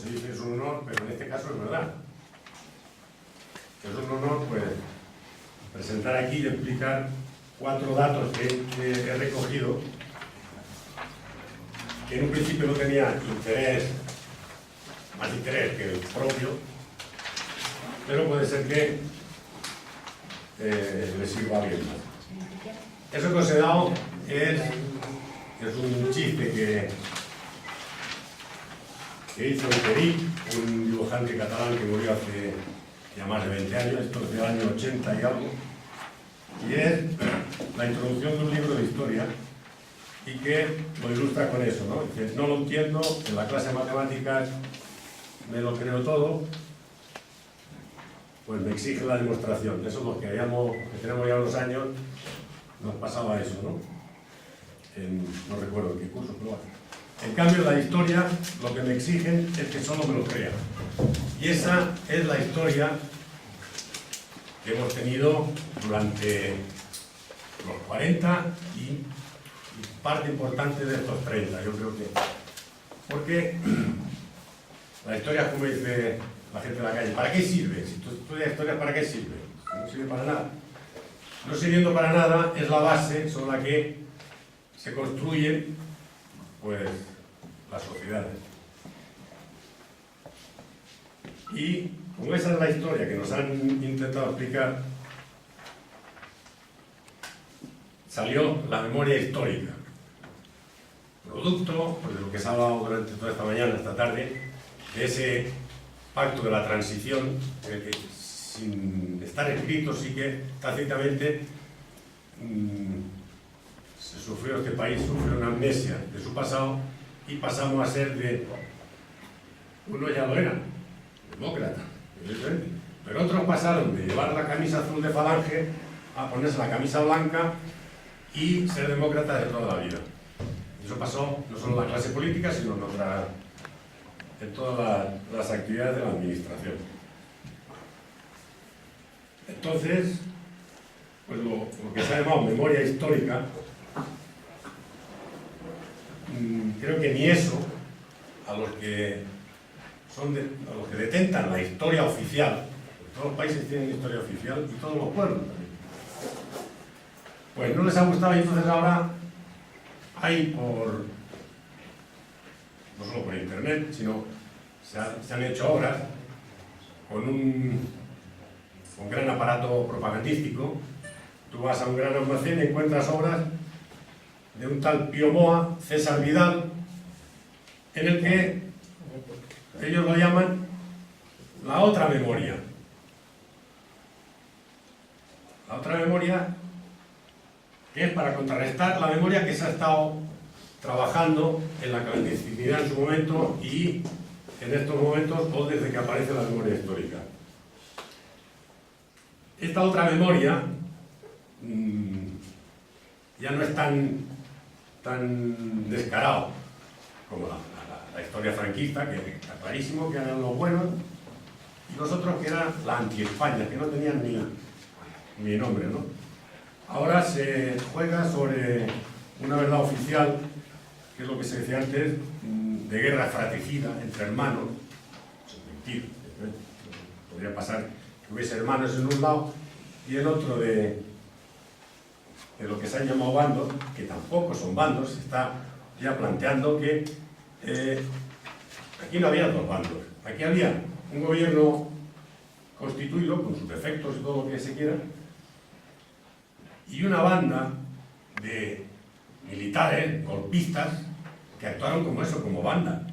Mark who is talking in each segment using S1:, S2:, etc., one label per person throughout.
S1: se dice es un honor, pero en este caso es verdad. Es un honor, pues, presentar aquí y explicar 4 datos que he recogido, que en un principio no tenía interés, más interés que el propio, pero puede ser que le sirva a alguien más. Eso que os he dado es un chiste que hizo Peric, un dibujante catalán que murió hace ya más de 20 años, esto es del año 80 y algo, y es la introducción de un libro de historia y que lo ilustra con eso, ¿no? Dice, no lo entiendo, en la clase de matemáticas me lo creo todo, pues me exige la demostración. Eso es lo que tenemos ya unos años, nos pasaba eso, ¿no? No recuerdo en qué curso, pero bueno. En cambio, la historia, lo que me exigen es que solo me lo crea. Y esa es la historia que hemos tenido durante los 40 y parte importante de estos 30, yo creo que. Porque la historia, como dice la gente de la calle, ¿para qué sirve? Si tú estudias historia, ¿para qué sirve? No sirve para nada. No sirviendo para nada es la base sobre la que se construyen, pues, las sociedades. Y como esa es la historia que nos han intentado explicar, salió la memoria histórica, producto, pues, de lo que se ha hablado durante toda esta mañana, esta tarde, de ese pacto de la transición, en el que, sin estar escrito, sí que tácitamente este país sufrió una amnesia de su pasado y pasamos a ser uno ya lo era, demócrata, evidentemente, pero otros pasaron de llevar la camisa azul de Falange a ponerse la camisa blanca y ser demócratas de toda la vida. Eso pasó no solo en la clase política, sino en todas las actividades de la administración. Entonces, pues lo que se ha llamado memoria histórica, creo que ni eso, a los que detentan la historia oficial, porque todos los países tienen historia oficial y todos los pueblos también, pues no les ha gustado, y entonces ahora hay no solo por internet, sino se han hecho obras con gran aparato propagandístico. Tú vas a un gran almacén y encuentras obras de un tal Pío Moa, César Vidal, en el que ellos lo llaman la otra memoria. La otra memoria que es para contrarrestar la memoria que se ha estado trabajando en la clandestinidad en su momento y en estos momentos o desde que aparece la memoria histórica. Esta otra memoria ya no es tan descarado como la historia franquista, que está clarísimo que eran los buenos, y los otros que eran la anti-España, que no tenían ni nombre, ¿no? Ahora se juega sobre una verdad oficial, que es lo que se decía antes, de guerra fratricida entre hermanos. Eso es mentira. Podría pasar que hubiese hermanos en un lado y el otro de lo que se han llamado bandos, que tampoco son bandos. Se está ya planteando que aquí no había 2 bandos, aquí había un gobierno constituido con sus defectos y todo lo que se quiera, y una banda de militares, golpistas, que actuaron como eso, como banda,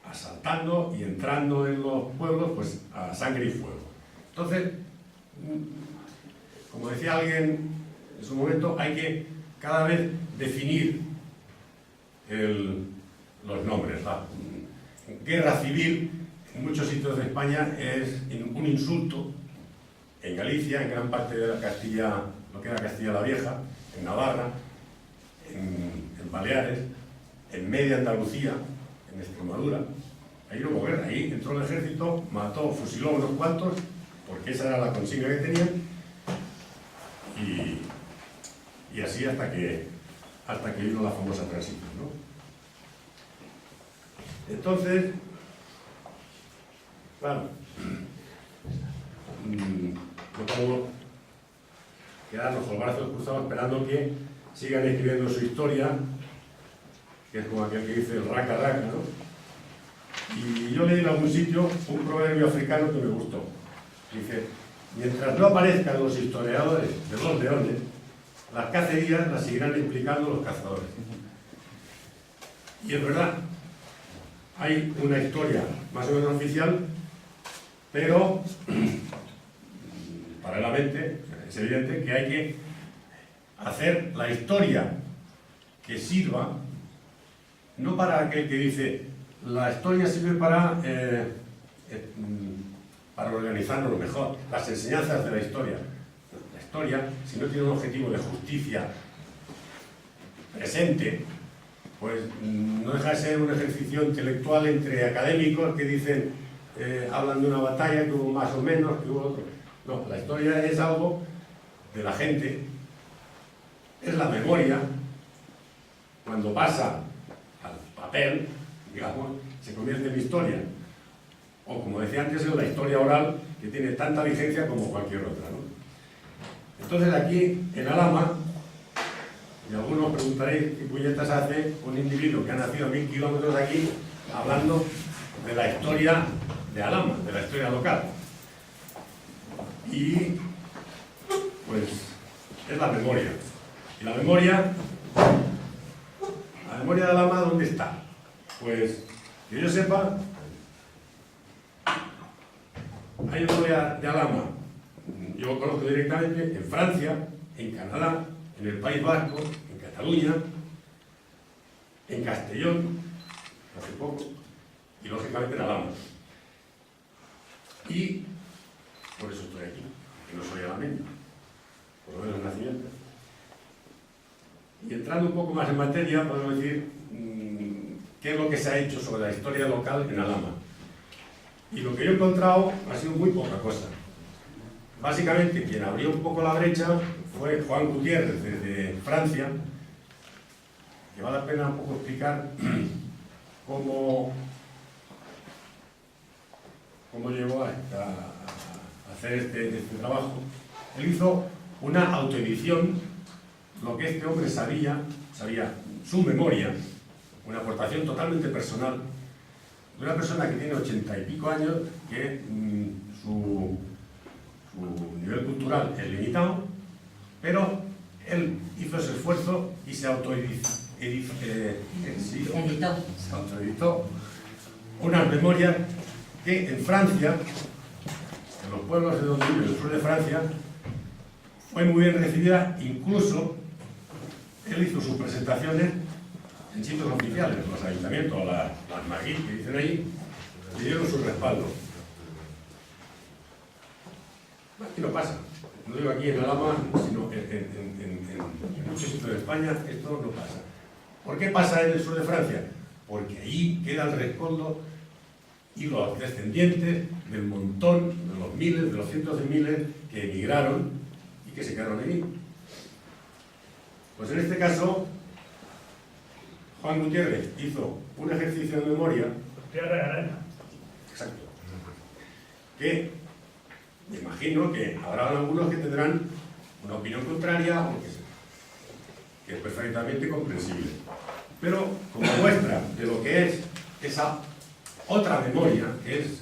S1: asaltando y entrando en los pueblos, pues a sangre y fuego. Entonces, como decía alguien en su momento, hay que cada vez definir los nombres. La guerra civil en muchos sitios de España es un insulto. En Galicia, en gran parte de la Castilla, lo que era Castilla la Vieja, en Navarra, en Baleares, en media Andalucía, en Extremadura, ahí no hubo guerra. Ahí entró el ejército, mató, fusiló a unos cuantos, porque esa era la consigna que tenían, y así hasta que vino la famosa transición, ¿no? Entonces, claro, no puedo quedarnos con los brazos cruzados esperando que sigan escribiendo su historia, que es como aquel que dice el raca raca, ¿no? Y yo leí en algún sitio un proverbio africano que me gustó. Dice, mientras no aparezcan los historiadores de los leones, las cacerías las seguirán explicando los cazadores. Y es verdad, hay una historia más o menos oficial, pero paralelamente es evidente que hay que hacer la historia que sirva, no para aquel que dice la historia sirve para organizarnos mejor, las enseñanzas de la historia. La historia, si no tiene un objetivo de justicia presente, pues no deja de ser un ejercicio intelectual entre académicos que dicen, hablan de una batalla que hubo más o menos, que hubo otro. No, la historia es algo de la gente, es la memoria, cuando pasa al papel, digamos, se convierte en historia. O como decía antes, es la historia oral que tiene tanta vigencia como cualquier otra, ¿no? Entonces aquí, en Alhama, y algunos preguntaréis qué puñetas hace un individuo que ha nacido a 1000 kilómetros de aquí hablando de la historia de Alhama, de la historia local. Y pues es la memoria. Y la memoria de Alhama, ¿dónde está? Pues que yo sepa, hay memoria de Alhama. Yo lo conozco directamente en Francia, en Canadá, en el País Vasco, en Cataluña, en Castellón, hace poco, y lógicamente en Alhama. Y por eso estoy aquí, que no soy alameño, por lo menos de nacimiento. Y entrando un poco más en materia, podemos decir qué es lo que se ha hecho sobre la historia local en Alhama. Y lo que yo he encontrado ha sido muy poca cosa. Básicamente, quien abrió un poco la brecha fue Juan Gutiérrez, desde Francia, que vale la pena un poco explicar cómo llegó a hacer este trabajo. Él hizo una autoedición, lo que este hombre sabía su memoria, una aportación totalmente personal, de una persona que tiene 80 y pico años, que su nivel cultural es limitado, pero él hizo ese esfuerzo y se autoeditó unas memorias que en Francia, en los pueblos de donde vive, en el sur de Francia, fue muy bien recibida. Incluso él hizo sus presentaciones en sitios oficiales, los ayuntamientos, las maguis que dicen ahí, le dieron su respaldo. Aquí no pasa, no digo aquí en Alhama, sino en muchos sitios de España, esto no pasa. ¿Por qué pasa en el sur de Francia? Porque ahí queda el rescoldo y los descendientes del montón, de los miles, de los cientos de miles que emigraron y que se quedaron allí. Pues en este caso, Juan Gutiérrez hizo un ejercicio de memoria.
S2: Tierra y arena.
S1: Exacto. Que me imagino que habrá algunos que tendrán una opinión contraria o que es perfectamente comprensible. Pero como muestra de lo que es esa otra memoria, que es,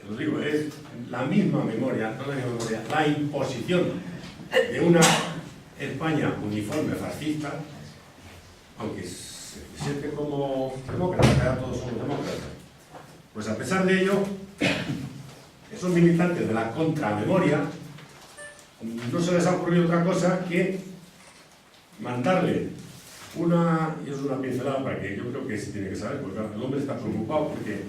S1: lo digo, es la misma memoria, no la misma memoria, la imposición de una España uniforme fascista, aunque se siente como demócrata, que todos somos demócratas. Pues a pesar de ello, esos militantes de la contramemoria no se les ha ocurrido otra cosa que mandarle una, y es una pincelada para que yo creo que se tiene que saber, porque el hombre está preocupado porque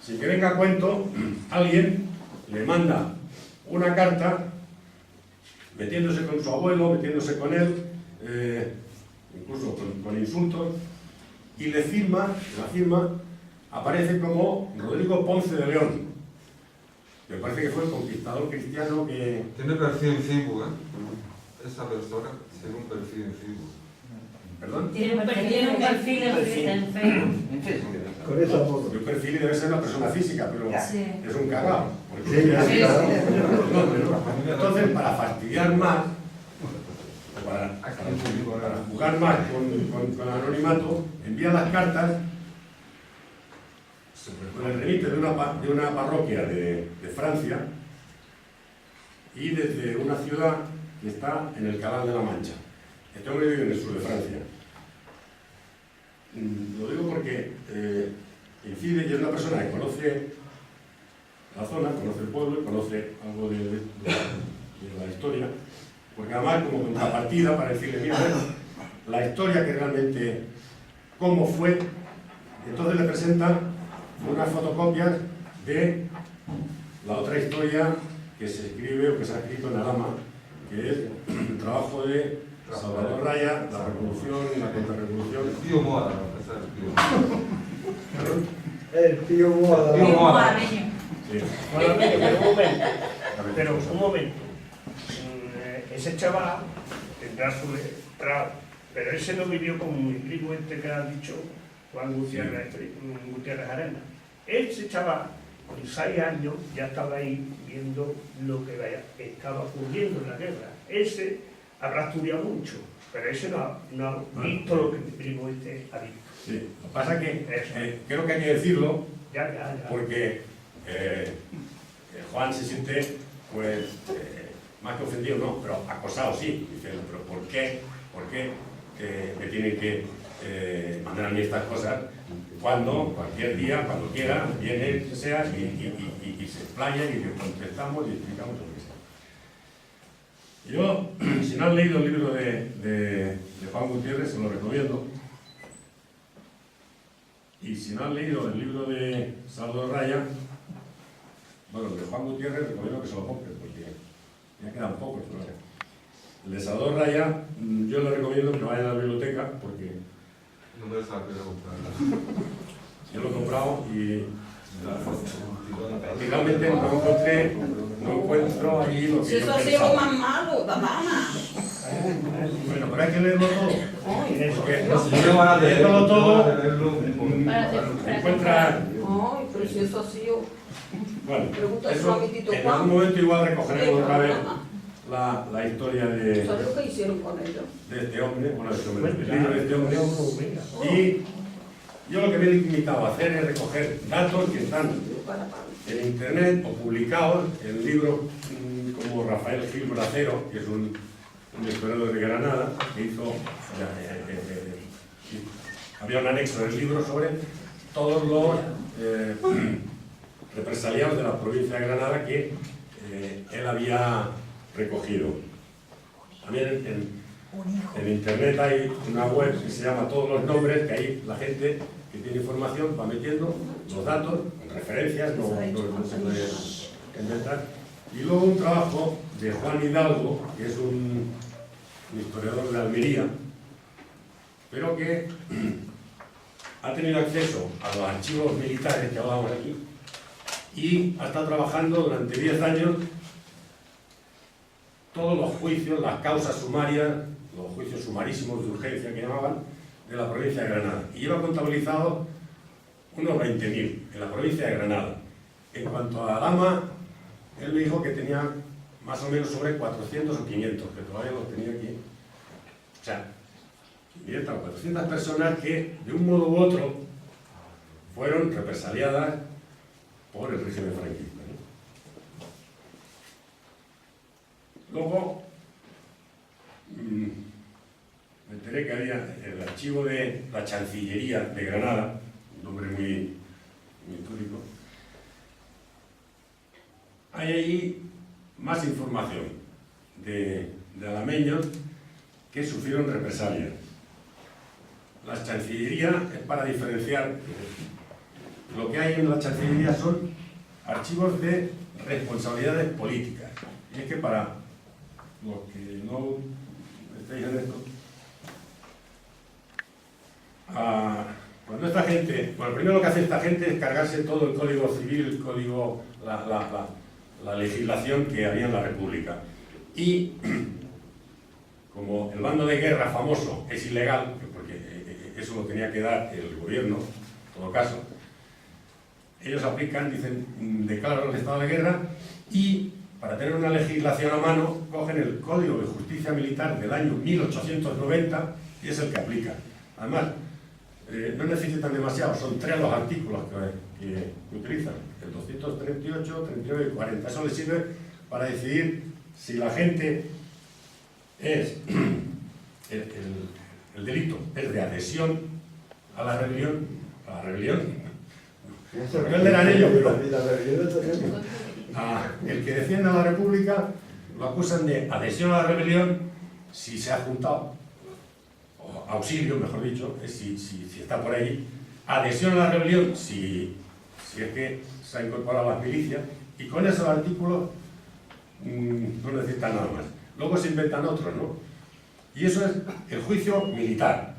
S1: sin que venga a cuento, alguien le manda una carta metiéndose con su abuelo, metiéndose con él, incluso con insultos, y la firma aparece como Rodrigo Ponce de León. Me parece que fue el conquistador cristiano que...
S3: Tiene perfil en Facebook, ¿eh? Esa persona tiene un perfil en Facebook.
S1: ¿Perdón?
S2: Tiene un perfil en Facebook.
S3: Con esa foto.
S1: Mi perfil debe ser una persona física, pero
S2: Sí.
S1: es un cagao. Porque
S3: Sí,
S1: ya-
S3: sí, claro.
S1: Entonces, para fastidiar más, o para jugar más con anonimato, envía las cartas con el remite de una parroquia de Francia y desde una ciudad que está en el Canal de la Mancha. Este hombre vive en el sur de Francia. Lo digo porque incide y es una persona que conoce la zona, conoce el pueblo, conoce algo de la historia, porque además como contrapartida para decirle, mira, la historia que realmente, cómo fue, entonces le presenta unas fotocopias de la otra historia que se escribe o que se ha escrito en Alhama, que es el trabajo de Salvador Raya, la revolución y la contrarrevolución.
S4: Tío Moda,
S3: El tío Boada.
S4: Tío Boada.
S1: Sí.
S5: Pero un momento. Ese chaval tendrá su pero ese no vivió como mi primo este que ha dicho Juan Gutiérrez Arena. Ese chaval con 6 años ya estaba ahí viendo lo que estaba ocurriendo en la guerra. Ese habrá estudiado mucho, pero ese no ha visto lo que mi primo este ha visto.
S1: Sí. Lo que pasa es que creo que hay que decirlo
S5: Ya.
S1: porque Juan se siente, pues, más que ofendido, no, pero acosado sí. Dice, pero ¿por qué me tienen que mandar a mí estas cosas cuando, cualquier día, cuando quiera, viene, que sea, y se explaya y le contestamos y explicamos lo que sea? Yo, si no han leído el libro de Juan Gutiérrez, se lo recomiendo. Y si no han leído el libro de Salvador Raya, bueno, el de Juan Gutiérrez recomiendo que se lo compren, porque ya quedan pocos. ¿No? El de Salvador Raya, yo le recomiendo que vayan a la biblioteca, porque
S4: no me sabe comprar.
S1: yo lo he comprado y finalmente no encuentro ahí lo que
S6: Si
S1: yo
S6: eso ha sido
S1: pensaba.
S6: más malo, babana.
S1: Bueno, pero hay que leerlo todo. Porque
S4: No van a
S1: leerlo todo,
S2: Para
S1: encuentra...
S6: Ay, pero si eso ha sido.
S1: Bueno,
S6: Pregunta a su
S1: eso,
S6: amiguito
S1: en
S6: Juan.
S1: algún momento igual recogeremos otra vez la historia
S6: ¿Sabes lo que hicieron con ellos?
S1: de este hombre, bueno, de este hombre,
S5: Pues
S1: del libro de este hombre. Y yo lo que me he limitado a hacer es recoger datos que están en internet o publicados en libros como Rafael Gil Bracero, que es un historiador de Granada, que hizo, había un anexo del libro sobre todos los represaliados de la provincia de Granada que él había recogido. También en internet hay una web que se llama Todos los Nombres, que ahí la gente que tiene información va metiendo los datos, con referencias, no se puede inventar. Y luego un trabajo de Juan Hidalgo, que es un historiador de Almería, pero que ha tenido acceso a los archivos militares que hablamos aquí y ha estado trabajando durante 10 años todos los juicios, las causas sumarias, los juicios sumarísimos de urgencia que llamaban, de la provincia de Granada. Y lleva contabilizado unos 20.000 en la provincia de Granada. En cuanto a Alhama, él me dijo que tenía más o menos sobre 400 o 500, que todavía los tenía aquí. O sea, 500 o 400 personas que, de un modo u otro, fueron represaliadas por el régimen franquista, ¿no? Luego, me enteré que había el archivo de la Chancillería de Granada, un nombre muy histórico. Hay ahí más información de alameños que sufrieron represalias. La Chancillería es para diferenciar. Lo que hay en la Chancillería son archivos de responsabilidades políticas. Y es que para los que no estáis en esto, cuando esta gente, bueno, primero lo que hace esta gente es cargarse todo el código civil, el código, la legislación que había en la República. Y como el bando de guerra famoso es ilegal, que eso lo tenía que dar el gobierno, en todo caso. Ellos aplican, dicen, declaran el estado de guerra y, para tener una legislación a mano, cogen el Código de Justicia Militar del año 1890 y es el que aplican. Además, no necesitan demasiado, son 3 los artículos que utilizan, el 238, 39 y 40. Eso les sirve para decidir si la gente es, el delito es de adhesión a la rebelión, rebelde eran ellos, pero el que defiende a la República lo acusan de adhesión a la rebelión si se ha juntado, o auxilio, mejor dicho, si está por ahí, adhesión a la rebelión si es que se ha incorporado a las milicias, y con esos artículos no necesitan nada más. Luego se inventan otros, ¿no? Y eso es el juicio militar.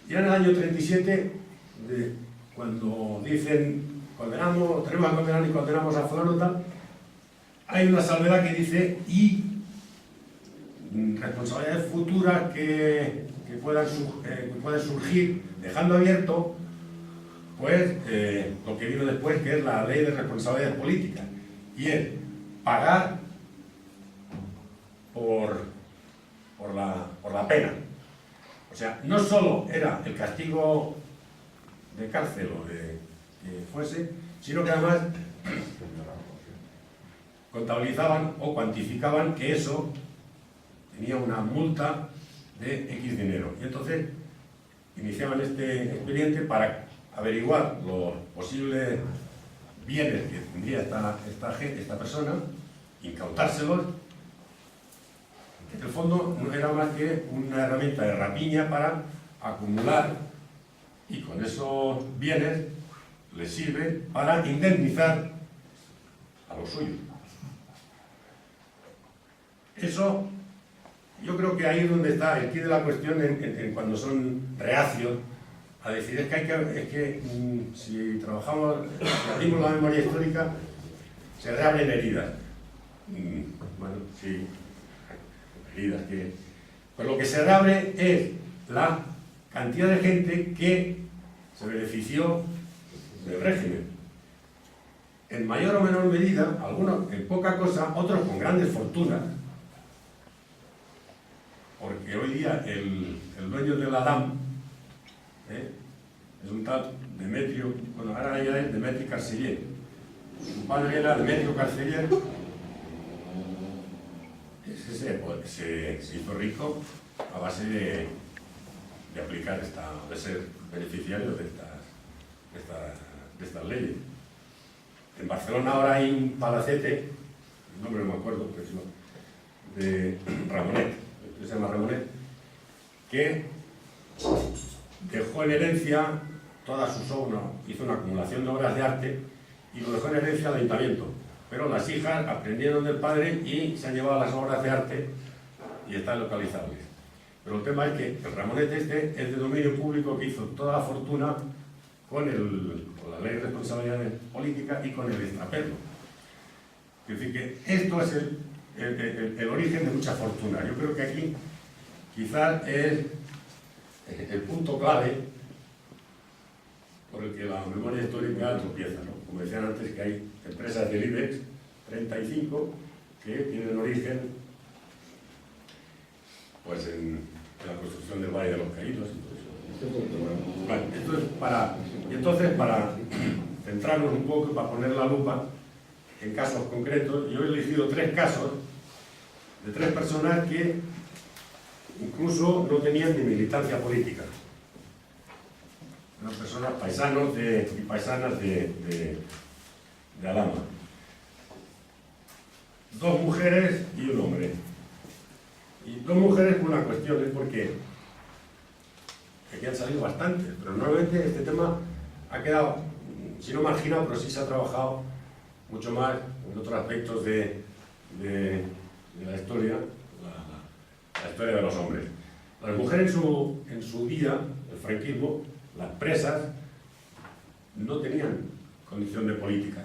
S1: Ya en el año 37, cuando dicen condenamos, tenemos a condenar y condenamos a fulano tal, hay una salvedad que dice y responsabilidades futuras que puedan surgir, dejando abierto pues lo que vino después, que es la ley de responsabilidades políticas, y es pagar por la pena. O sea, no solo era el castigo de cárcel o de que fuese, sino que además contabilizaban o cuantificaban que eso tenía una multa de X dinero. Y entonces iniciaban este expediente para averiguar los posibles bienes que tendría esta persona, incautárselos. En el fondo no era más que una herramienta de rapiña para acumular, y con esos bienes les sirve para indemnizar a los suyos. Eso, yo creo que ahí es donde está el quid de la cuestión en cuando son reacios a decir si trabajamos, si abrimos la memoria histórica, se reabren heridas. Bueno, sí, heridas que... Pues lo que se reabre es la cantidad de gente que se benefició del régimen. En mayor o menor medida, algunos en poca cosa, otros con grandes fortunas. Porque hoy día el dueño de la DAM es un tal Demetrio, bueno, ahora ya es Demetrio Carceller. Su padre era Demetrio Carceller. Se hizo rico a base de aplicar de ser beneficiario de estas leyes. En Barcelona ahora hay un palacete, el nombre no me acuerdo, de Ramonet, que se llama Ramonet, que dejó en herencia todas sus obras, hizo una acumulación de obras de arte y lo dejó en herencia al ayuntamiento. Pero las hijas aprendieron del padre y se han llevado las obras de arte y están localizables. Pero el tema es que el Ramonet es de dominio público, que hizo toda la fortuna con la ley de responsabilidades políticas y con el extraperlo. Es decir, que esto es el origen de mucha fortuna. Yo creo que aquí quizás es el punto clave por el que la memoria histórica tropieza, ¿no? Como decían antes, que hay empresas del IBEX 35 que tienen origen pues en la construcción del Valle de los Caídos y todo eso. Vale, esto es para centrarnos un poco, para poner la lupa en casos concretos. Yo he elegido 3 casos de 3 personas que incluso no tenían ni militancia política. Eran personas paisanos y paisanas de Alhama. 2 mujeres y un hombre. Y 2 mujeres por una cuestión, es porque aquí han salido bastantes, pero normalmente este tema ha quedado, si no marginado, pero sí se ha trabajado mucho más en otros aspectos de la historia, la historia de los hombres. Las mujeres en su día, el franquismo, las presas, no tenían condición de políticas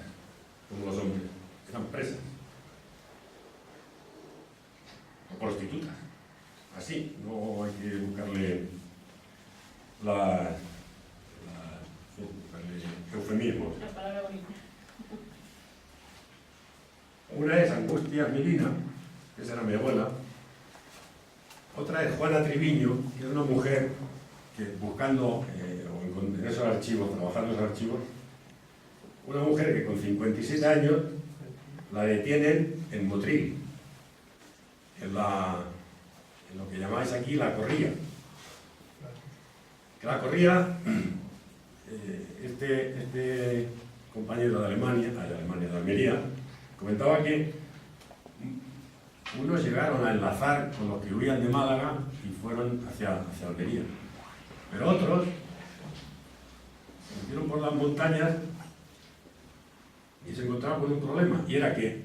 S1: como los hombres, eran presas o prostitutas, así, no hay que buscarle eufemismos.
S2: La palabra bonita.
S1: Una es Angustia Milina, que esa era mi abuela. Otra es Juana Triviño, que es una mujer que buscando, en esos archivos, trabajando en esos archivos, una mujer que con 57 años la detienen en Motril, en lo que llamáis aquí la corría. Que la corría, este compañero de Alemania, de Almería, comentaba que unos llegaron a enlazar con los que huían de Málaga y fueron hacia Almería. Pero otros se metieron por las montañas y se encontraban con un problema, y era que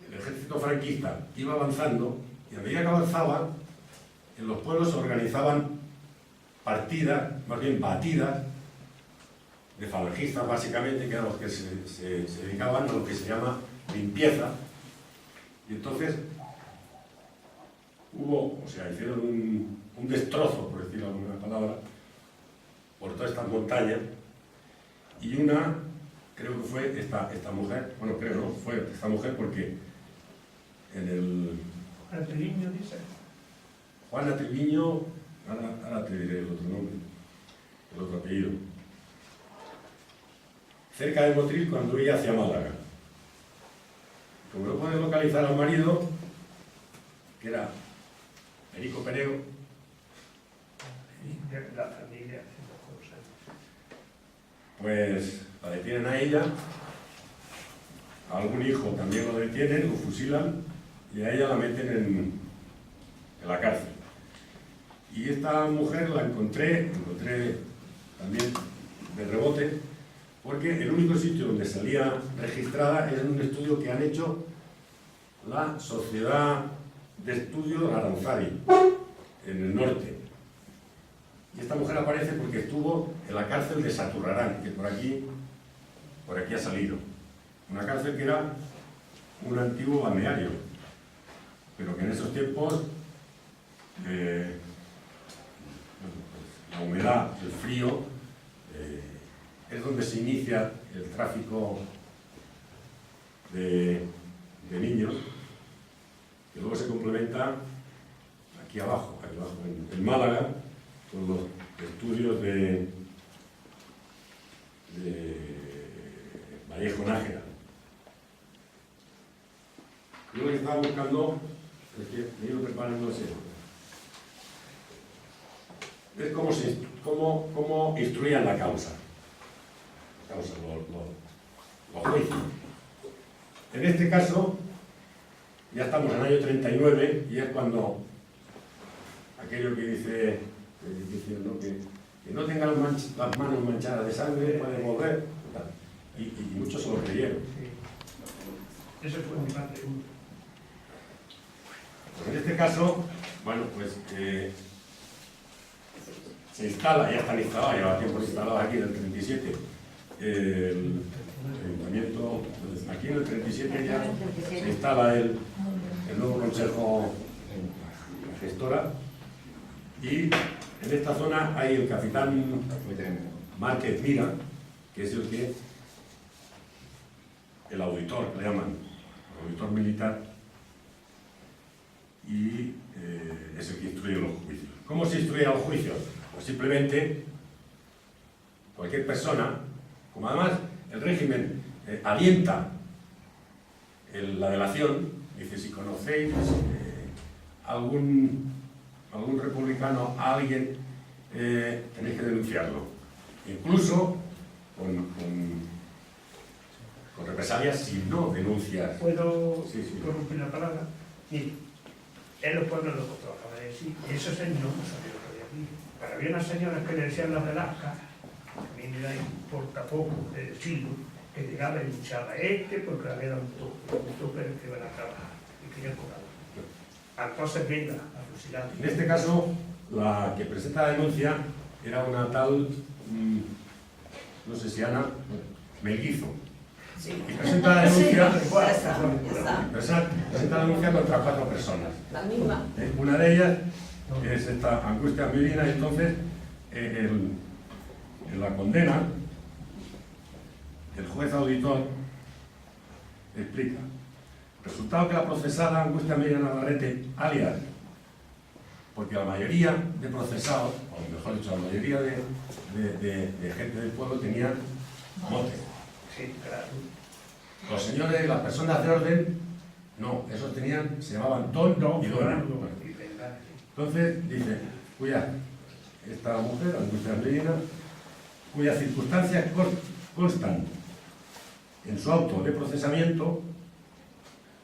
S1: el ejército franquista iba avanzando y a medida que avanzaba, en los pueblos se organizaban partidas, más bien batidas, de falangistas básicamente, que eran los que se dedicaban a lo que se llama limpieza. Y entonces hicieron un destrozo, por decirlo de alguna palabra, por todas estas montañas, y una, creo que fue esta mujer, bueno, creo no, fue esta mujer porque en el...
S5: ¿Juana Triviño dice?
S1: Juana Triviño, ahora te diré el otro nombre, el otro apellido. Cerca de Motril, cuando ella hacia Málaga. Como no puede localizar al marido, que era Perico Perego,
S5: La familia haciendo cosas.
S1: pues la detienen a ella, a algún hijo también lo detienen, lo fusilan y a ella la meten en la cárcel. Y esta mujer la encontré también de rebote, porque el único sitio donde salía registrada es en un estudio que han hecho la Sociedad de Estudio de Aranzadi, en el norte. Y esta mujer aparece porque estuvo en la cárcel de Saturrarán, que por aquí ha salido. Una cárcel que era un antiguo balneario, pero que en esos tiempos la humedad, el frío, es donde se inicia el tráfico de niños, que luego se complementa aquí abajo en Málaga, con los estudios de Vallejo Nájera. Yo lo que estaba buscando, es que me he ido preparando es cómo instruían la causa. Los juicios. En este caso, ya estamos en el año 39 y es cuando aquello que dice ¿no? que no tenga las manos manchadas de sangre, puede volver. Y muchos se lo creyeron.
S5: Sí. Ese fue mi padre.
S1: Pues en este caso, bueno, pues se instala, ya están instalados, lleva tiempo instalado aquí en el 37, el ayuntamiento, aquí en el 37 ya se instala el nuevo consejo gestora, y en esta zona hay el capitán Márquez Mira, que es el auditor, que le llaman, el auditor militar, y es el que instruye los juicios. ¿Cómo se instruye los juicios? Pues simplemente cualquier persona, como además el régimen alienta la delación, dice, si conocéis algún republicano, a alguien, tenéis que denunciarlo, incluso con represalias si no denuncias.
S5: ¿Puedo
S1: Sí.
S5: corrompir la palabra? Mire, en los pueblos lo que tú acabas de decir, ese señor no sabía lo que había aquí. Pero había unas señoras que le decían las de Lasca, a mí me da importa poco de decirlo, que llegaba y luchaba porque había dado un tope que iban a trabajar y querían cobrar. Entonces venga, a fusilar.
S1: En este caso, la que presenta la denuncia era una tal, no sé si Ana, Melguizo.
S6: Sí.
S1: Y presenta la denuncia,
S6: Sí, ya está.
S1: presenta la denuncia contra 4 personas.
S6: La misma.
S1: Una de ellas es esta Angustia Milina, y entonces en la condena, el juez auditor explica: resultado que la procesada Angustia Miriam Navarrete, alias, porque la mayoría de procesados, o mejor dicho, la mayoría de gente del pueblo tenía mote.
S5: Sí, claro.
S1: Los señores, las personas de orden, no, esos tenían, se llamaban Don y Dona.
S5: Fernando y Venga.
S1: Entonces dice, esta mujer, Angustia Miriam, cuyas circunstancias constan en su auto de procesamiento,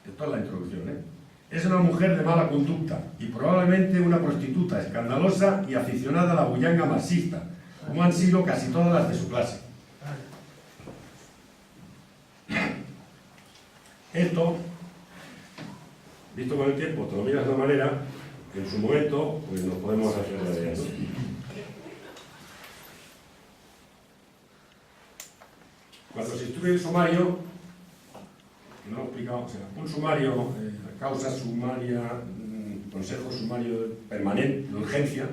S1: esto es la introducción, es una mujer de mala conducta y probablemente una prostituta escandalosa y aficionada a la bullanga marxista, como han sido casi todas las de su clase. Esto, visto con el tiempo, te lo miras de una manera, en su momento, pues nos podemos hacer la idea, ¿no? Cuando se instruye el sumario, que no lo he explicado, o sea, un sumario, causa sumaria, consejo sumario permanente de urgencia,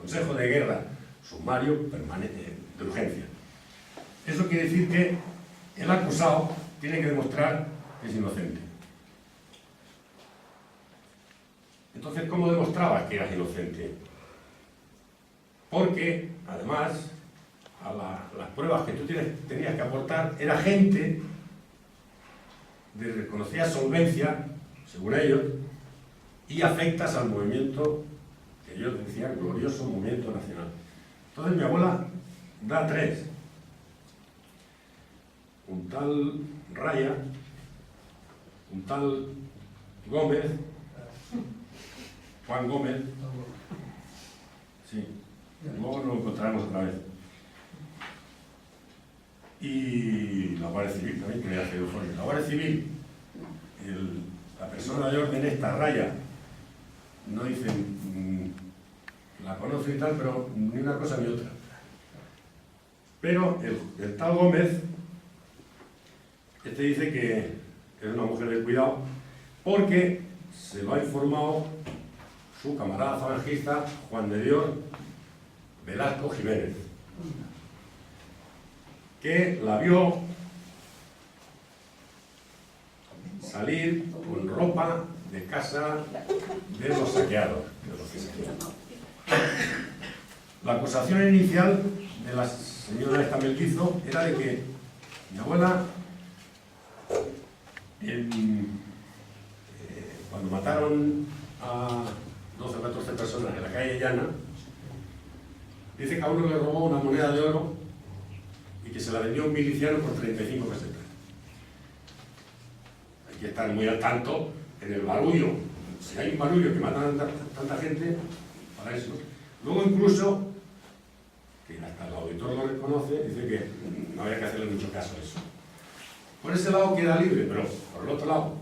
S1: consejo de guerra, sumario permanente de urgencia. Eso quiere decir que el acusado tiene que demostrar que es inocente. Entonces, ¿cómo demostraba que eras inocente? Porque, además, las pruebas que tú tenías que aportar era gente de reconocida solvencia, según ellos, y afectas al movimiento que ellos decían glorioso movimiento nacional. Entonces mi abuela da 3. Un tal Raya, un tal Gómez, Juan Gómez, sí, luego lo encontraremos otra vez. Y la Guardia Civil también, que había sido fuerte. La Guardia Civil, la persona de orden esta, Raya, no dicen, la conozco y tal, pero ni una cosa ni otra. Pero el tal Gómez, dice que es una mujer de cuidado, porque se lo ha informado su camarada falangista Juan de Dios Velasco Jiménez, que la vio salir con ropa de casa de los saqueados, de los que se La acusación inicial de la señora esta Melguizo era de que mi abuela, cuando mataron a 12 o 14 personas en la calle Llana, dice que a uno le robó una moneda de oro y que se la vendió a un miliciano por 35 pesetas. Hay que estar muy al tanto en el barullo. Si hay un barullo que mata a tanta gente, para eso. Luego incluso, que hasta el auditor lo reconoce, dice que no había que hacerle mucho caso a eso. Por ese lado queda libre, pero por el otro lado,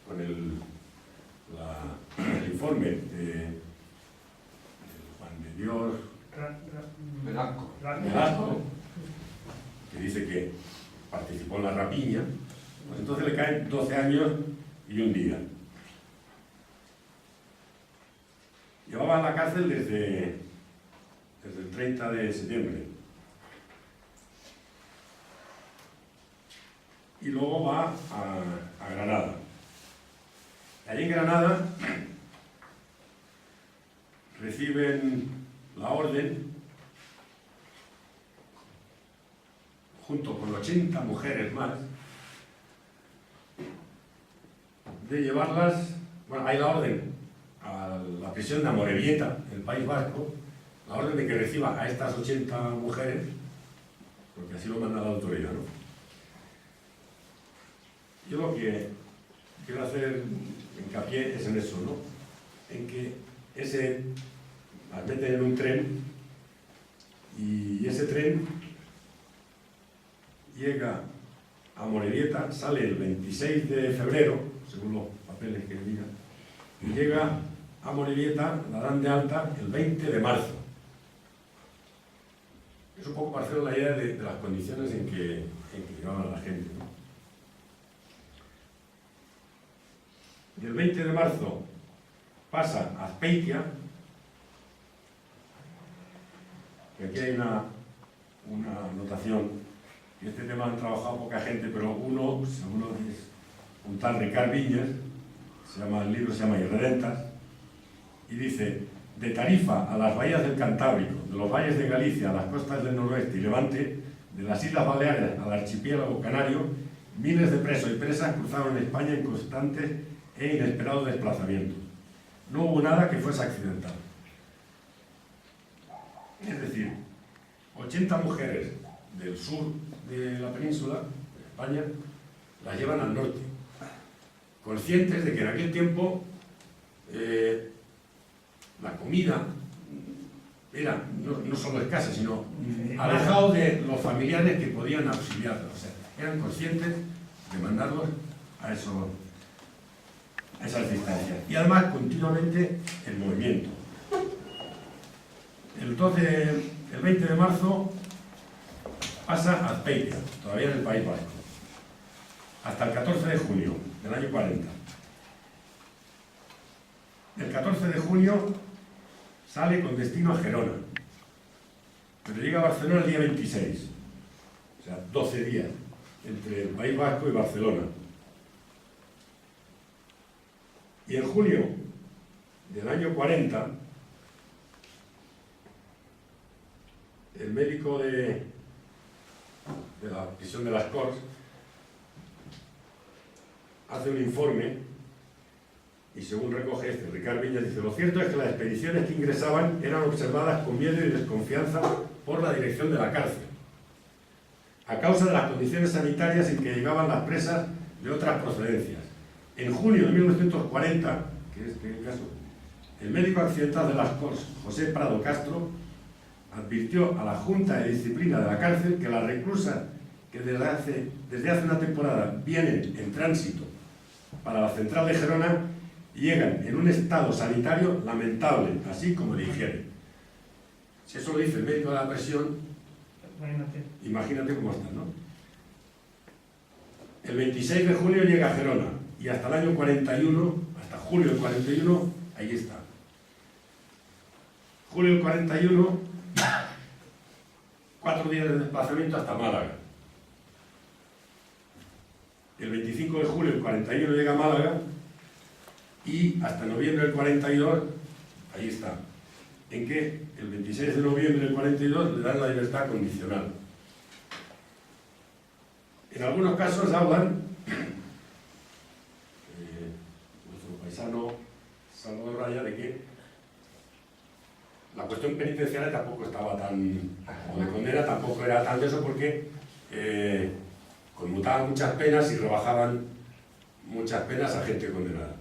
S1: con el informe de Juan de Dios Velasco, que dice que participó en la rapiña, pues entonces le caen 12 años y un día. Llevaba en la cárcel desde el 30 de septiembre. Y luego va a Granada. Allí en Granada reciben la orden, junto con 80 mujeres más, de llevarlas, bueno, hay la orden a la prisión de Amorebieta, en el País Vasco, la orden de que reciba a estas 80 mujeres, porque así lo manda la autoridad, ¿no? Yo lo que quiero hacer hincapié es en eso, ¿no? En que las meten en un tren y ese tren llega a Amorebieta, sale el 26 de febrero, según los papeles que digan, y llega a Amorebieta, la dan de alta el 20 de marzo. Es un poco para hacer la idea de las condiciones en que llevaban a la gente, ¿no? Y el 20 de marzo pasa a Azpeitia que aquí hay una anotación, y este tema han trabajado poca gente, pero uno es un tal Ricard Viñes, el libro se llama Irredentas, y dice: de Tarifa a las bahías del Cantábrico, de los valles de Galicia a las costas del noroeste y Levante, de las Islas Baleares al archipiélago canario, miles de presos y presas cruzaron España en constantes e inesperados desplazamientos. No hubo nada que fuese accidental. Es decir, 80 mujeres del sur de la península, de España, las llevan al norte, conscientes de que en aquel tiempo la comida era no solo escasa, sino alejado de los familiares que podían auxiliarlos. O sea, eran conscientes de mandarlos a esas distancias. Y además, continuamente, el movimiento. El 20 de marzo pasa a Azpeitia, todavía en el País Vasco, hasta el 14 de junio del año 40. El 14 de junio sale con destino a Gerona, pero llega a Barcelona el día 26, o sea, 12 días entre el País Vasco y Barcelona. Y en junio del año 40, el médico de la prisión de las Corts hace un informe y, según recoge Ricard Viñas, dice: lo cierto es que las expediciones que ingresaban eran observadas con miedo y desconfianza por la dirección de la cárcel, a causa de las condiciones sanitarias en que llegaban las presas de otras procedencias. En junio de 1940, que es el caso, el médico accidentado de las Corts, José Prado Castro, advirtió a la Junta de Disciplina de la cárcel que las reclusas que desde hace una temporada vienen en tránsito para la central de Gerona llegan en un estado sanitario lamentable, así como de higiene. Si eso lo dice el médico de la prisión, imagínate cómo están, ¿no? El 26 de julio llega a Gerona y hasta el año 41, hasta julio del 41, ahí está. Julio del 41, 4 días de desplazamiento hasta Málaga. El 25 de julio del 41 llega a Málaga y hasta noviembre del 42, ahí está, en que el 26 de noviembre del 42 le dan la libertad condicional. En algunos casos hablan, nuestro paisano Salvador Raya, de que la cuestión penitenciaria tampoco estaba tan, o de condena tampoco era tan de eso, porque conmutaban muchas penas y rebajaban muchas penas a gente condenada.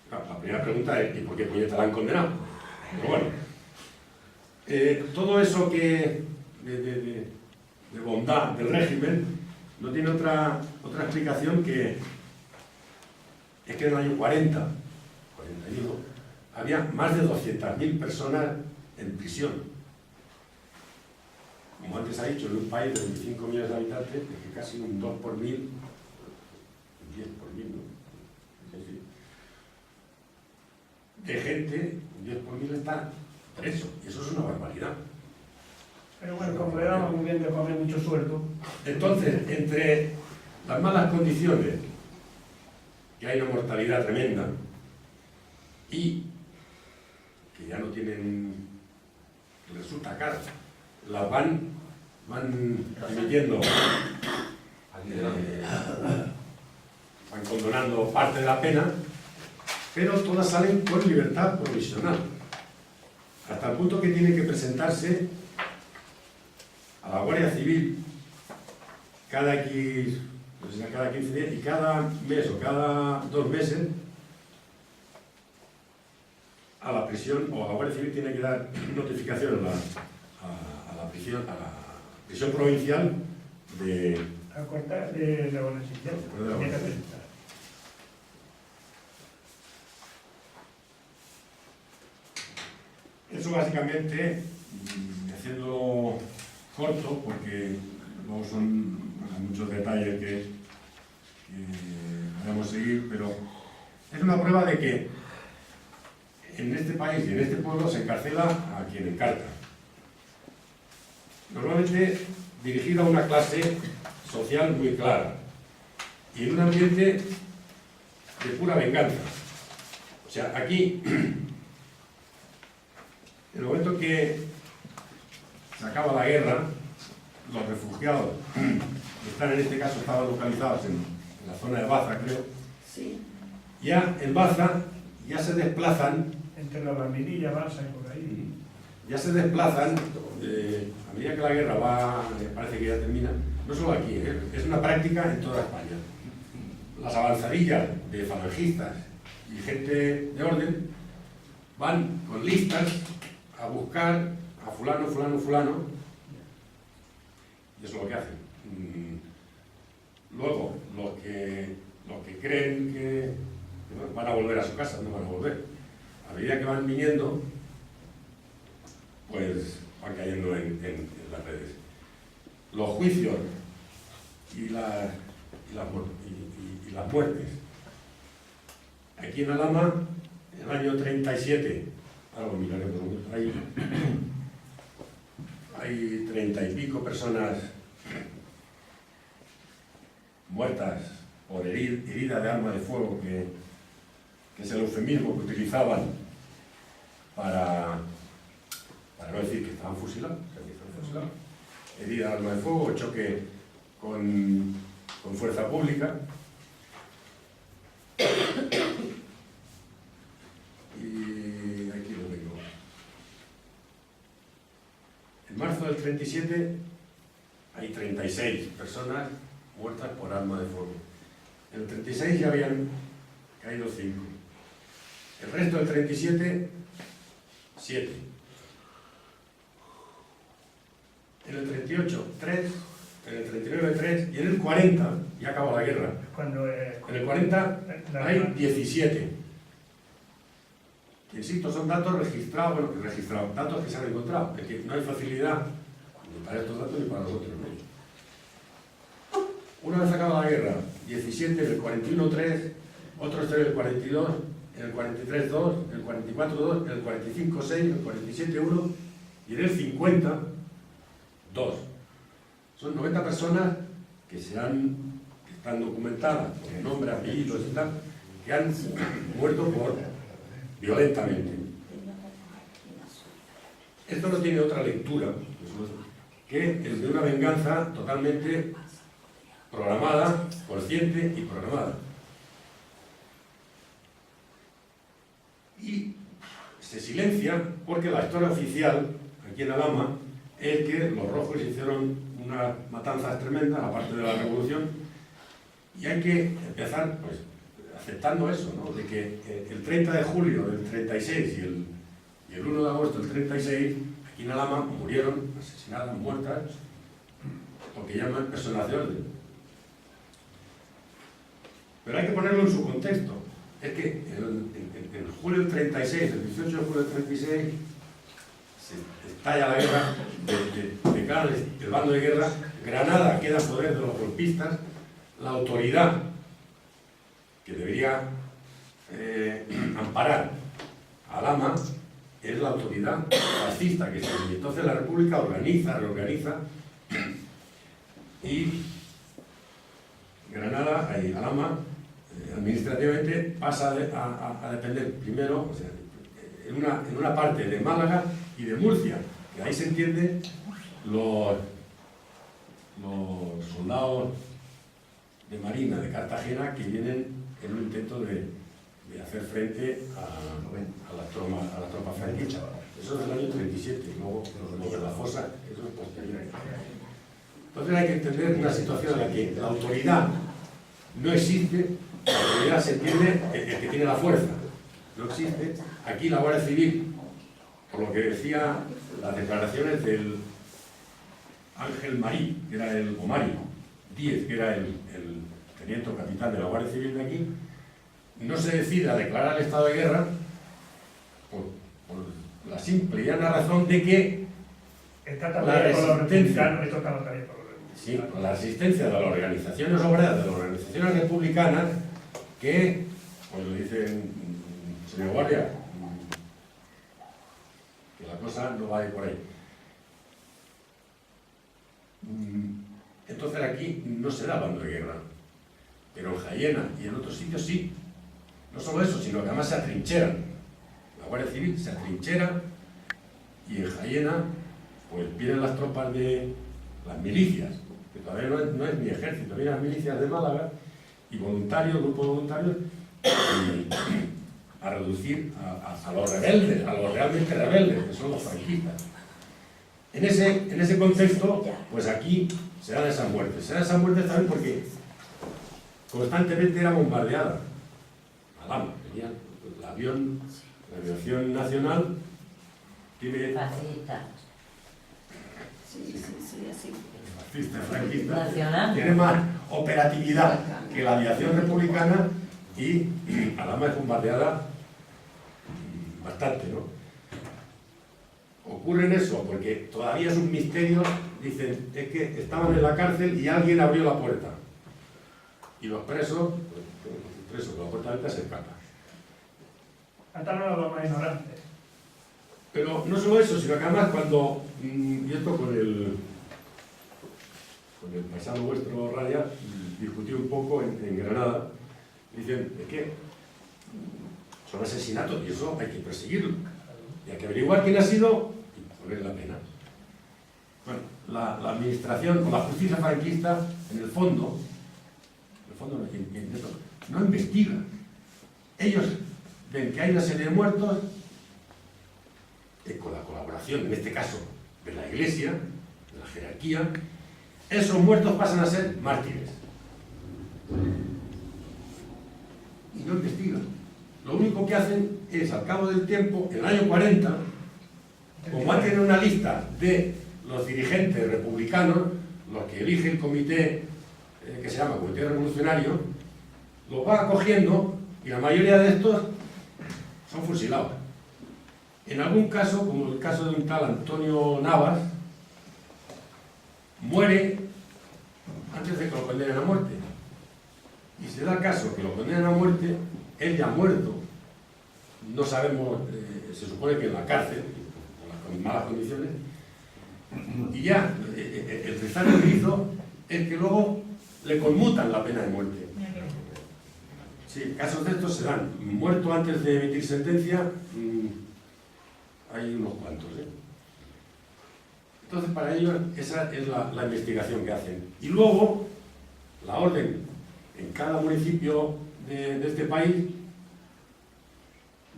S1: La primera pregunta es: ¿y por qué puñeta la han condenado? Pero bueno, todo eso que de bondad del régimen no tiene otra explicación, que es que en el año 41 había más de 200.000 personas en prisión. Como antes ha dicho, en un país de 25 millones de habitantes, es que casi un 2 por 1000, 10 por 1000, ¿no? Es decir, de gente, un 10 por 1000 está preso, y eso es una barbaridad.
S5: Pero bueno, como le daba muy bien de comer mucho sueldo.
S1: Entonces, entre las malas condiciones, que hay una mortalidad tremenda, y que ya no tienen, resulta caro, las van emitiendo, van condonando parte de la pena, pero todas salen con libertad provisional, hasta el punto que tienen que presentarse a la Guardia Civil cada 15 días, y cada mes o cada 2 meses a la prisión, o a la Guardia Civil tiene que dar notificación a la prisión provincial de
S5: A cortar de la Bonacistencia.
S1: Eso básicamente, haciéndolo corto, porque luego son muchos detalles que podemos seguir, pero es una prueba de que en este país y en este pueblo se encarcela a quien encarta. normalmente dirigida a una clase social muy clara y en un ambiente de pura venganza. O sea, aquí, en el momento que se acaba la guerra, los refugiados que están en este caso estaban localizados en la zona de Baza, creo,
S6: Sí.
S1: ya en Baza ya se desplazan,
S5: Entre la Laminilla, Balsa y por ahí.
S1: ya se desplazan, a medida que la guerra va, parece que ya termina, no solo aquí, es una práctica en toda España. Las avanzadillas de falangistas y gente de orden van con listas a buscar a fulano, fulano, fulano, y eso es lo que hacen. Luego, los que creen que bueno, van a volver a su casa, no van a volver. A medida que van viniendo, pues van cayendo en las redes. Los juicios y las muertes. Aquí en Alhama, en el año 37, algo miraré por un momento, hay 30 y pico personas muertas por herida de arma de fuego, que es el eufemismo que utilizaban para no decir que estaban fusilados, herida de arma de fuego, choque con fuerza pública. Y aquí lo tengo. En marzo del 37 hay 36 personas muertas por arma de fuego. En el 36 ya habían caído 5. El resto del 37, 7. En el 38, 3. En el 39, 3. Y en el 40, ya acabó la guerra.
S5: Cuando,
S1: En el 40 hay 17. Insisto, son datos registrados, datos que se han encontrado. Es que no hay facilidad ni para estos datos ni para los otros. ¿No? Una vez acabada la guerra, 17, en el 41, 3, otros 3 en el 42, en el 43, 2, en el 44, 2, en el 45, 6, en el 47, 1 y en el 50, 2. Son 90 personas que están documentadas con nombre, apellidos y tal, que han muerto violentamente. Esto no tiene otra lectura que el de una venganza totalmente programada, consciente y programada. Y se silencia porque la historia oficial, aquí en Alhama, es que los rojos hicieron unas matanzas tremendas, aparte de la revolución, y hay que empezar pues, aceptando eso, ¿no? De que el 30 de julio del 36 y el 1 de agosto del 36, aquí en Alhama murieron, asesinadas, muertas, lo que llaman personas de orden. Pero hay que ponerlo en su contexto. Es que en julio del 36, el 18 de julio del 36, se estalla la guerra, declara el bando de guerra, Granada queda en poder de los golpistas, la autoridad que debería amparar a Alhama es la autoridad fascista que se y entonces la República reorganiza y Granada, Alhama, administrativamente pasa a depender primero, o sea, en una parte de Málaga y de Murcia, que ahí se entiende los soldados de Marina de Cartagena que vienen en un intento de hacer frente a las tropas franquistas. Eso es del año 37, luego lo de la fosa, eso es posterior. Entonces hay que entender una situación en la que la autoridad no existe, la autoridad se entiende el que tiene la fuerza, no existe. Aquí la Guardia Civil, por lo que decía las declaraciones del Ángel Marí, que era el Omari Díez, que era el teniente o capitán de la Guardia Civil de aquí, no se decide a declarar el estado de guerra por la simple y llana razón de que
S5: está también con los republicanos, esto está también con los republicanos.
S1: sí, con la asistencia de las organizaciones obreras, de las organizaciones republicanas, que, pues lo dicen, señor Guardia, que la cosa no va a ir por ahí. Entonces aquí no se da bando de guerra, pero en Jayena y en otros sitios sí. No solo eso, sino que además se atrincheran. La Guardia Civil se atrinchera y en Jayena pues vienen las tropas de las milicias, que todavía no es ni ejército, vienen las milicias de Málaga y voluntarios, grupos voluntarios, a reducir a los rebeldes, a los realmente rebeldes, que son los franquistas. En ese contexto, pues aquí se dan esas muertes. Se dan esas muertes también porque constantemente era bombardeada. Alhama, venía el avión, la aviación nacional, tiene
S2: Fascista.
S6: Sí, así.
S1: fascista, franquista,
S2: Nacional.
S1: tiene más operatividad que la aviación republicana y Alhama es bombardeada bastante, ¿no? Ocurre en eso porque todavía es un misterio, dicen, es que estaban en la cárcel y alguien abrió la puerta. Y los presos, con la puerta abierta se escapan.
S5: Ataron a los más ignorantes.
S1: Pero no solo eso, sino que además cuando, y esto con el paisano vuestro Raya, discutí un poco en Granada, dicen, es que son asesinatos y eso hay que perseguirlo. Y hay que averiguar quién ha sido y poner la pena. Bueno, la administración o la justicia franquista, en el fondo no investiga. Ellos ven que hay una serie de muertos con la colaboración, en este caso, de la Iglesia, de la jerarquía. Esos muertos pasan a ser mártires. Y no investigan. Lo único que hacen es, al cabo del tiempo, en el año 40, como han tenido una lista de los dirigentes republicanos, los que elige el comité, que se llama Comité Revolucionario, los va cogiendo y la mayoría de estos son fusilados. En algún caso, como el caso de un tal Antonio Navas, muere antes de que lo condenen a muerte. Y se da el caso que lo condenen a muerte, él ya ha muerto. No sabemos, se supone que en la cárcel, con malas condiciones, y ya el tristán que hizo es que luego le conmutan la pena de muerte. Sí, casos de estos se dan. Muerto antes de emitir sentencia, hay unos cuantos. Entonces, para ellos, esa es la investigación que hacen. Y luego, la orden en cada municipio de este país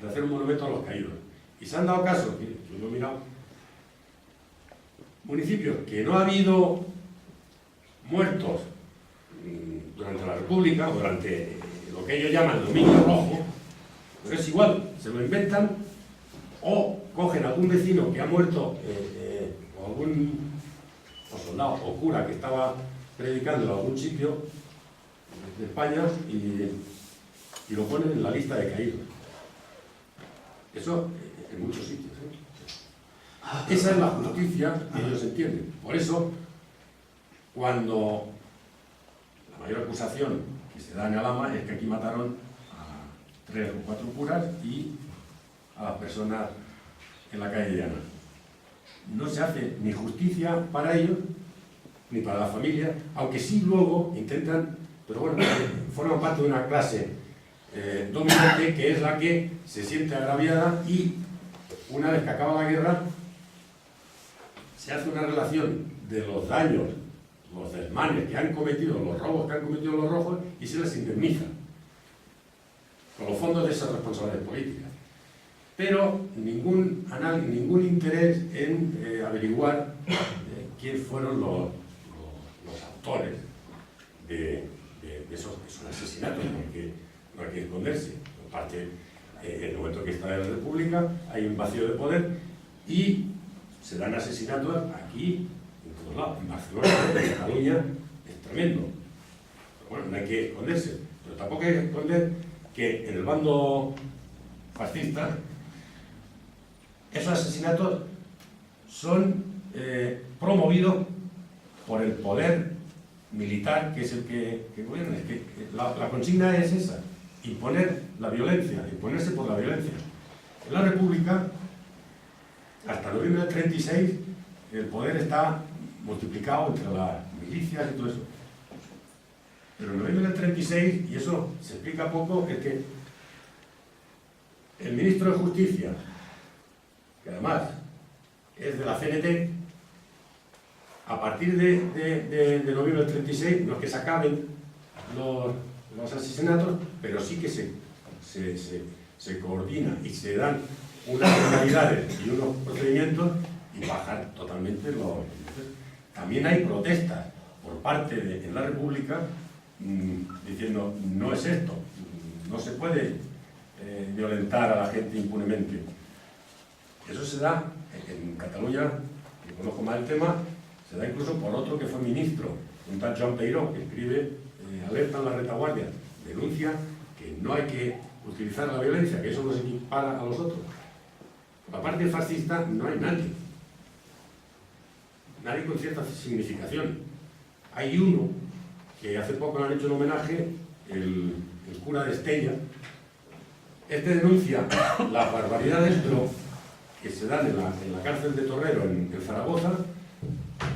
S1: de hacer un monumento a los caídos. Y se han dado casos, yo lo he mirado, municipios que no ha habido muertos durante la República, o durante lo que ellos llaman el Domingo Rojo, pero es igual, se lo inventan, o cogen a algún vecino que ha muerto, o algún soldado o cura que estaba predicando en algún sitio de España y lo ponen en la lista de caídos. Eso en muchos sitios. Esa es la justicia que ellos entienden. Por eso, cuando la mayor acusación que se da en Alhama es que aquí mataron a 3 o 4 curas y a las personas en la calle Llana. No se hace ni justicia para ellos, ni para la familia, aunque sí luego intentan, pero bueno, forman parte de una clase dominante que es la que se siente agraviada y una vez que acaba la guerra se hace una relación de los daños, los desmanes que han cometido, los robos que han cometido los rojos y se les indemniza con los fondos de esas responsabilidades políticas. Pero ningún análisis, ningún interés en averiguar quiénes fueron los autores de esos asesinatos, porque no hay que esconderse. Aparte, en el momento que está en la República hay un vacío de poder y se dan asesinatos aquí, en todos lados. En Barcelona, en Cataluña, es tremendo. Pero bueno, no hay que esconderse. Pero tampoco hay que esconder que en el bando fascista esos asesinatos son promovidos por el poder militar, que es el que gobierna. Es que la consigna es esa, imponer la violencia, imponerse por la violencia. En la República, hasta noviembre del 36, el poder está multiplicado entre las milicias y todo eso. Pero en noviembre del 36, y eso se explica poco, es que el ministro de Justicia, que además es de la CNT, a partir de noviembre del 36, no es que se acaben los asesinatos, pero sí que se coordina y se dan unas modalidades y unos procedimientos y bajan totalmente los... También hay protestas por parte en la República diciendo no es esto, no se puede violentar a la gente impunemente. Eso se da en Cataluña, que conozco más el tema, se da incluso por otro que fue ministro, un tal Joan Peiró, que escribe Alerta en la retaguardia, denuncia que no hay que utilizar la violencia, que eso nos equipara a los otros. Por la parte fascista no hay nadie con cierta significación. Hay uno que hace poco le han hecho un homenaje, el cura de Estella. Este denuncia las barbaridades que se dan en la cárcel de Torrero en Zaragoza,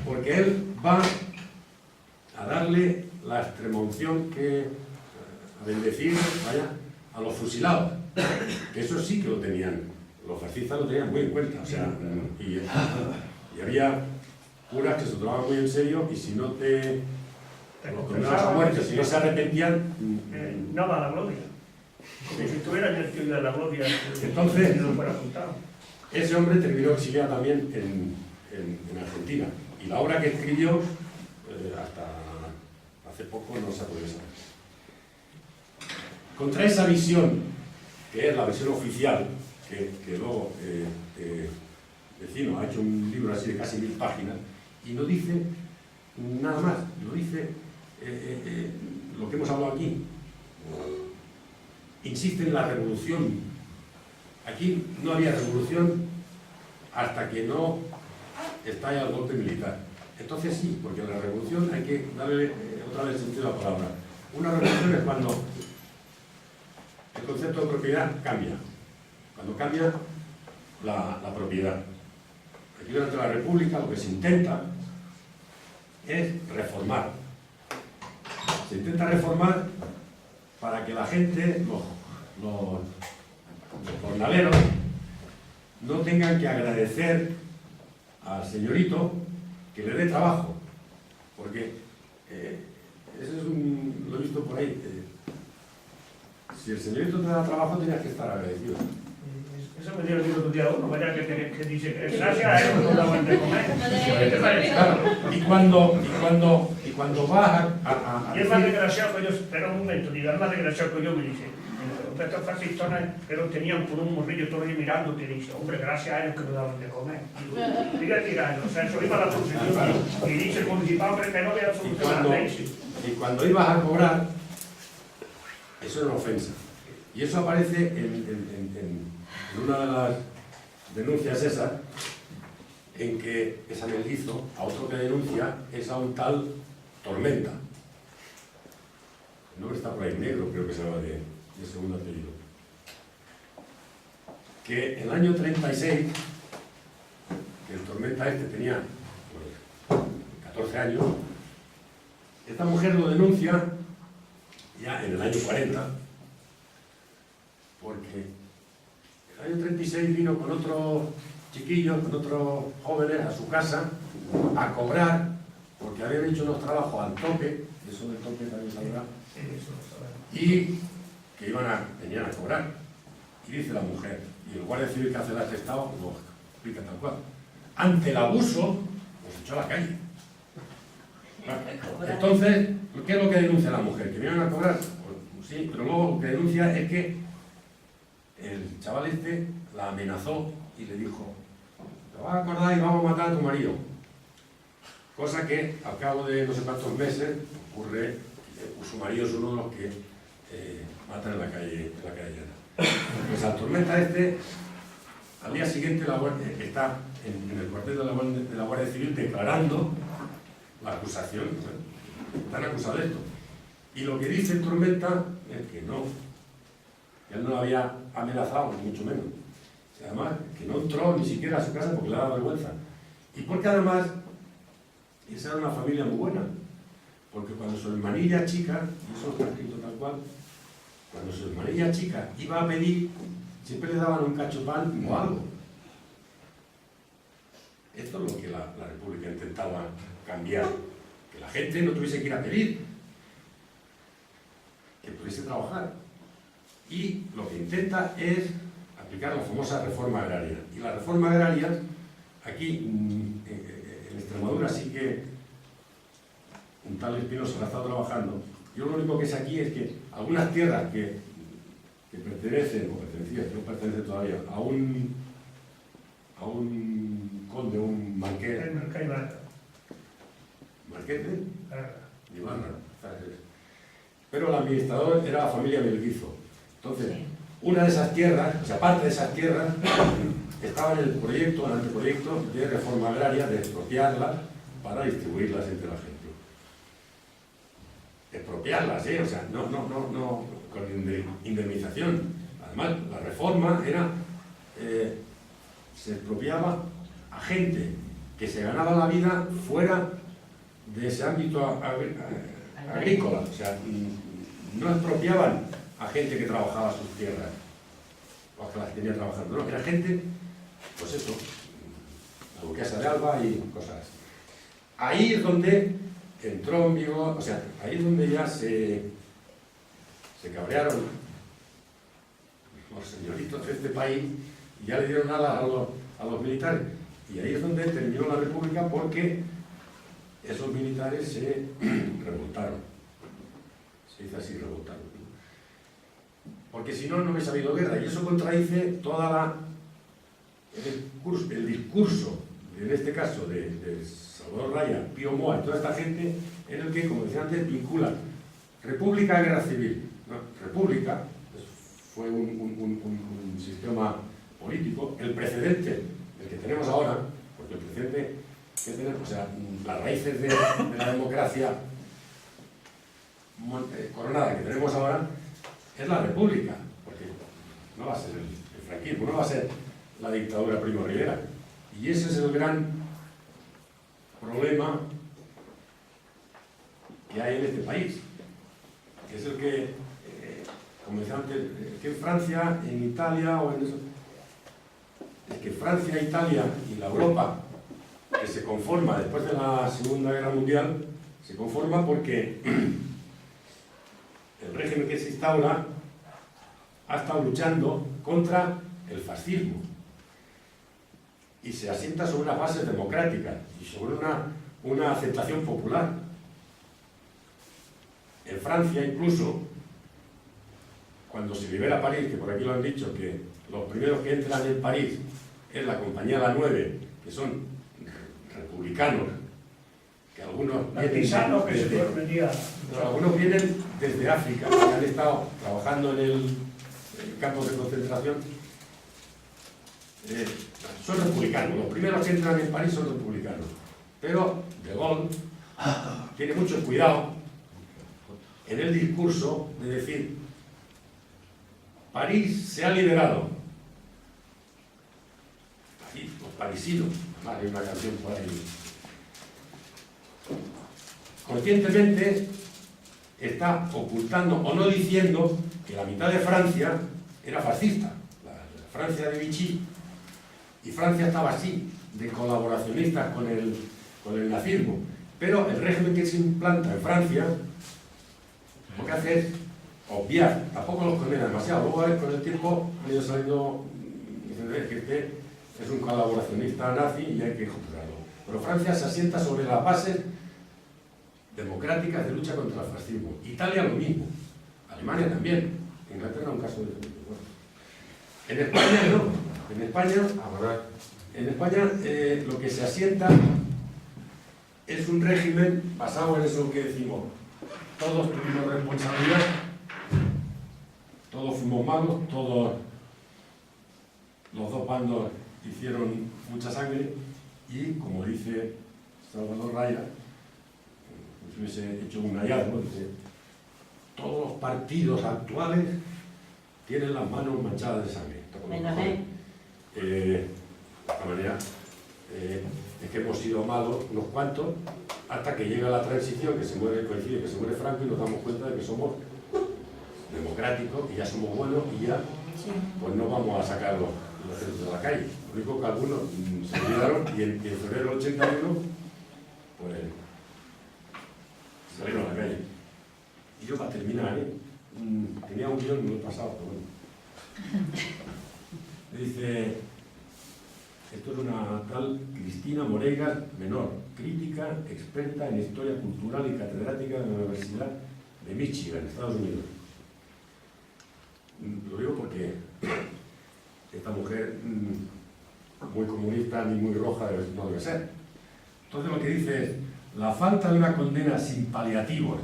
S1: porque él va a darle la extremunción a bendecir, vaya, a los fusilados. Eso sí que lo tenían, los fascistas lo tenían muy en cuenta, o sea, y había curas que se tomaban muy en serio, y si no te condenabas a muerte, si no se arrepentían,
S5: no va a la gloria. Como si estuviera en el cielo de la gloria.
S1: Entonces,
S5: no fuera apuntado.
S1: Ese hombre terminó exiliado también en Argentina, y la obra que escribió hasta hace poco no se ha podido saber. Contra esa visión, que es la versión oficial, que luego Vecino ha hecho un libro así de casi 1000 páginas, y no dice nada más, no dice lo que hemos hablado aquí. Insiste en la revolución. Aquí no había revolución hasta que no estalla el golpe militar. Entonces sí, porque a la revolución hay que darle otra vez sentido a la palabra. Una revolución es cuando el concepto de propiedad cambia, cuando cambia la propiedad. Aquí durante la República lo que se intenta es reformar. Se intenta reformar para que la gente, los jornaleros, no tengan que agradecer al señorito que le dé trabajo, porque eso lo he visto por ahí. Si el señorito te da trabajo, tenías que estar agradecido.
S5: Eso me dio el libro de día uno, vaya que dice, gracias a eso no daban de comer.
S1: Claro, y cuando vas a
S5: Y el más desgraciado que yo, espera un momento, diga, el más desgraciado que yo me dice, estos fascistones, pero tenían por un morrillo todo ahí mirando, que dice, hombre, gracias a ellos que no daban de comer. Diga tirando, o sea, eso iba a la procesión y dice el municipal, hombre, que no vea solucionar.
S1: Y cuando ibas a cobrar, eso era una ofensa. Y eso aparece en una de las denuncias esas, en que es a Melguizo, a otro que denuncia, es a un tal Tormenta. El nombre está por ahí, Negro, creo que se llama de segundo apellido. Que en el año 36, que el Tormenta este tenía 14 años, esta mujer lo denuncia ya en el año 40, porque en el año 36 vino con otros chiquillos, con otros jóvenes a su casa a cobrar, porque habían hecho unos trabajos al tope, eso del tope también saldrá, y que venían a cobrar. Y dice la mujer, y el guardia civil que hace el atestado lo explica tal cual. Ante el abuso, pues echó a la calle. Entonces, ¿qué es lo que denuncia la mujer? ¿Que vienen a cobrar? Pues, sí, pero luego lo que denuncia es que el chaval este la amenazó y le dijo, te vas a acordar y vamos a matar a tu marido. Cosa que al cabo de no sé cuántos meses ocurre, su marido es uno de los que matan en la calle llana. Pues al Tormenta este, al día siguiente está en el cuartel de la Guardia Civil declarando la acusación. Están acusados de esto. Y lo que dice el Tormenta es que no, que él no lo había amenazado, ni mucho menos. Además, que no entró ni siquiera a su casa porque le daba vergüenza. Y porque además Y esa era una familia muy buena, porque cuando su hermanilla chica, y eso está escrito tal cual, cuando su hermanilla chica iba a pedir, siempre le daban un cacho de pan o algo. Esto es lo que la República intentaba cambiar, que la gente no tuviese que ir a pedir, que pudiese trabajar. Y lo que intenta es aplicar la famosa reforma agraria. Y la reforma agraria, aquí en Extremadura sí que un tal Espinosa la ha estado trabajando. Yo lo único que sé aquí es que algunas tierras que pertenecen, o pertenecían, que no pertenecen todavía, a un conde, un marqués,
S5: El mercado Ibarra.
S1: marqués de
S5: Claro.
S1: Ibarra, pero el administrador era la familia Melguizo. Entonces,
S2: Sí.
S1: una de esas tierras, o sea, parte de esas tierras, estaba en el proyecto, en el anteproyecto de reforma agraria, de expropiarlas para distribuirlas entre la gente. Expropiarlas, o sea, no con indemnización. Además, la reforma era, se expropiaba a gente que se ganaba la vida fuera de ese ámbito agrícola. O sea, no expropiaban a gente que trabajaba sus tierras, o que las tenía trabajando, no, era gente, pues eso, la duquesa de Alba y cosas así. Ahí es donde entró en vigor, o sea, ahí es donde ya se cabrearon los señoritos de este país y ya le dieron alas a los militares. Y ahí es donde terminó la República, porque esos militares se revoltaron. Se dice así, revoltaron. Porque si no, no hubiese habido guerra. Y eso contradice toda el discurso, en este caso, de Salvador Raya, Pío Moa y toda esta gente, en el que, como decía antes, vinculan República a Guerra Civil. ¿No? República pues, fue un sistema político. El precedente, el que tenemos ahora, porque el precedente que tenemos, o sea, las raíces de la democracia coronada que tenemos ahora, es la República, porque no va a ser el franquismo, no va a ser la dictadura Primo de Rivera. Y ese es el gran problema que hay en este país, que es el que, como decía antes, que en Francia, en Italia o en eso, es que Francia, Italia y la Europa que se conforma después de la Segunda Guerra Mundial, se conforma porque el régimen que se instaura ha estado luchando contra el fascismo y se asienta sobre unas bases democráticas y sobre una aceptación popular. En Francia, incluso, cuando se libera París, que por aquí lo han dicho, que los primeros que entran en París es la Compañía La 9, que son republicanos, que algunos
S5: Partisanos que se fueron
S1: algunos vienen desde África, que han estado trabajando en el campo de concentración. Son republicanos, los primeros que entran en París son republicanos, pero De Gaulle tiene mucho cuidado en el discurso de decir: París se ha liberado. Así, los parisinos, además hay una canción por ahí. Conscientemente está ocultando o no diciendo que la mitad de Francia era fascista, la Francia de Vichy, y Francia estaba así, de colaboracionistas con el nazismo. Pero el régimen que se implanta en Francia lo que hace es obviar, tampoco los condena demasiado. Luego con el tiempo han ido saliendo que este es un colaboracionista nazi y hay que juzgarlo. Pero Francia se asienta sobre las bases democráticas de lucha contra el fascismo. Italia lo mismo, Alemania también, Inglaterra un caso de bueno. En España no. En España lo que se asienta es un régimen basado en eso que decimos: todos tuvimos responsabilidad, todos fuimos malos, todos los dos bandos hicieron mucha sangre y, como dice Salvador Raya, si hubiese hecho un hallazgo, dice: todos los partidos actuales tienen las manos manchadas de sangre.
S2: Menos él.
S1: De esta manera, es que hemos sido malos unos cuantos hasta que llega la transición, que se muere, coincide que se muere Franco y nos damos cuenta de que somos democráticos y ya somos buenos y ya pues no vamos a sacar los centros de la calle. Lo único que algunos se olvidaron y en febrero del 81 pues salieron a la calle. Y yo para terminar, tenía un guión muy pasado, pero bueno. Me dice, esto es una tal Cristina Moreiras Menor, crítica, experta en historia cultural y catedrática de la Universidad de Michigan, Estados Unidos. Lo digo porque esta mujer muy comunista ni muy roja no debe ser. Entonces lo que dice es, la falta de una condena sin paliativos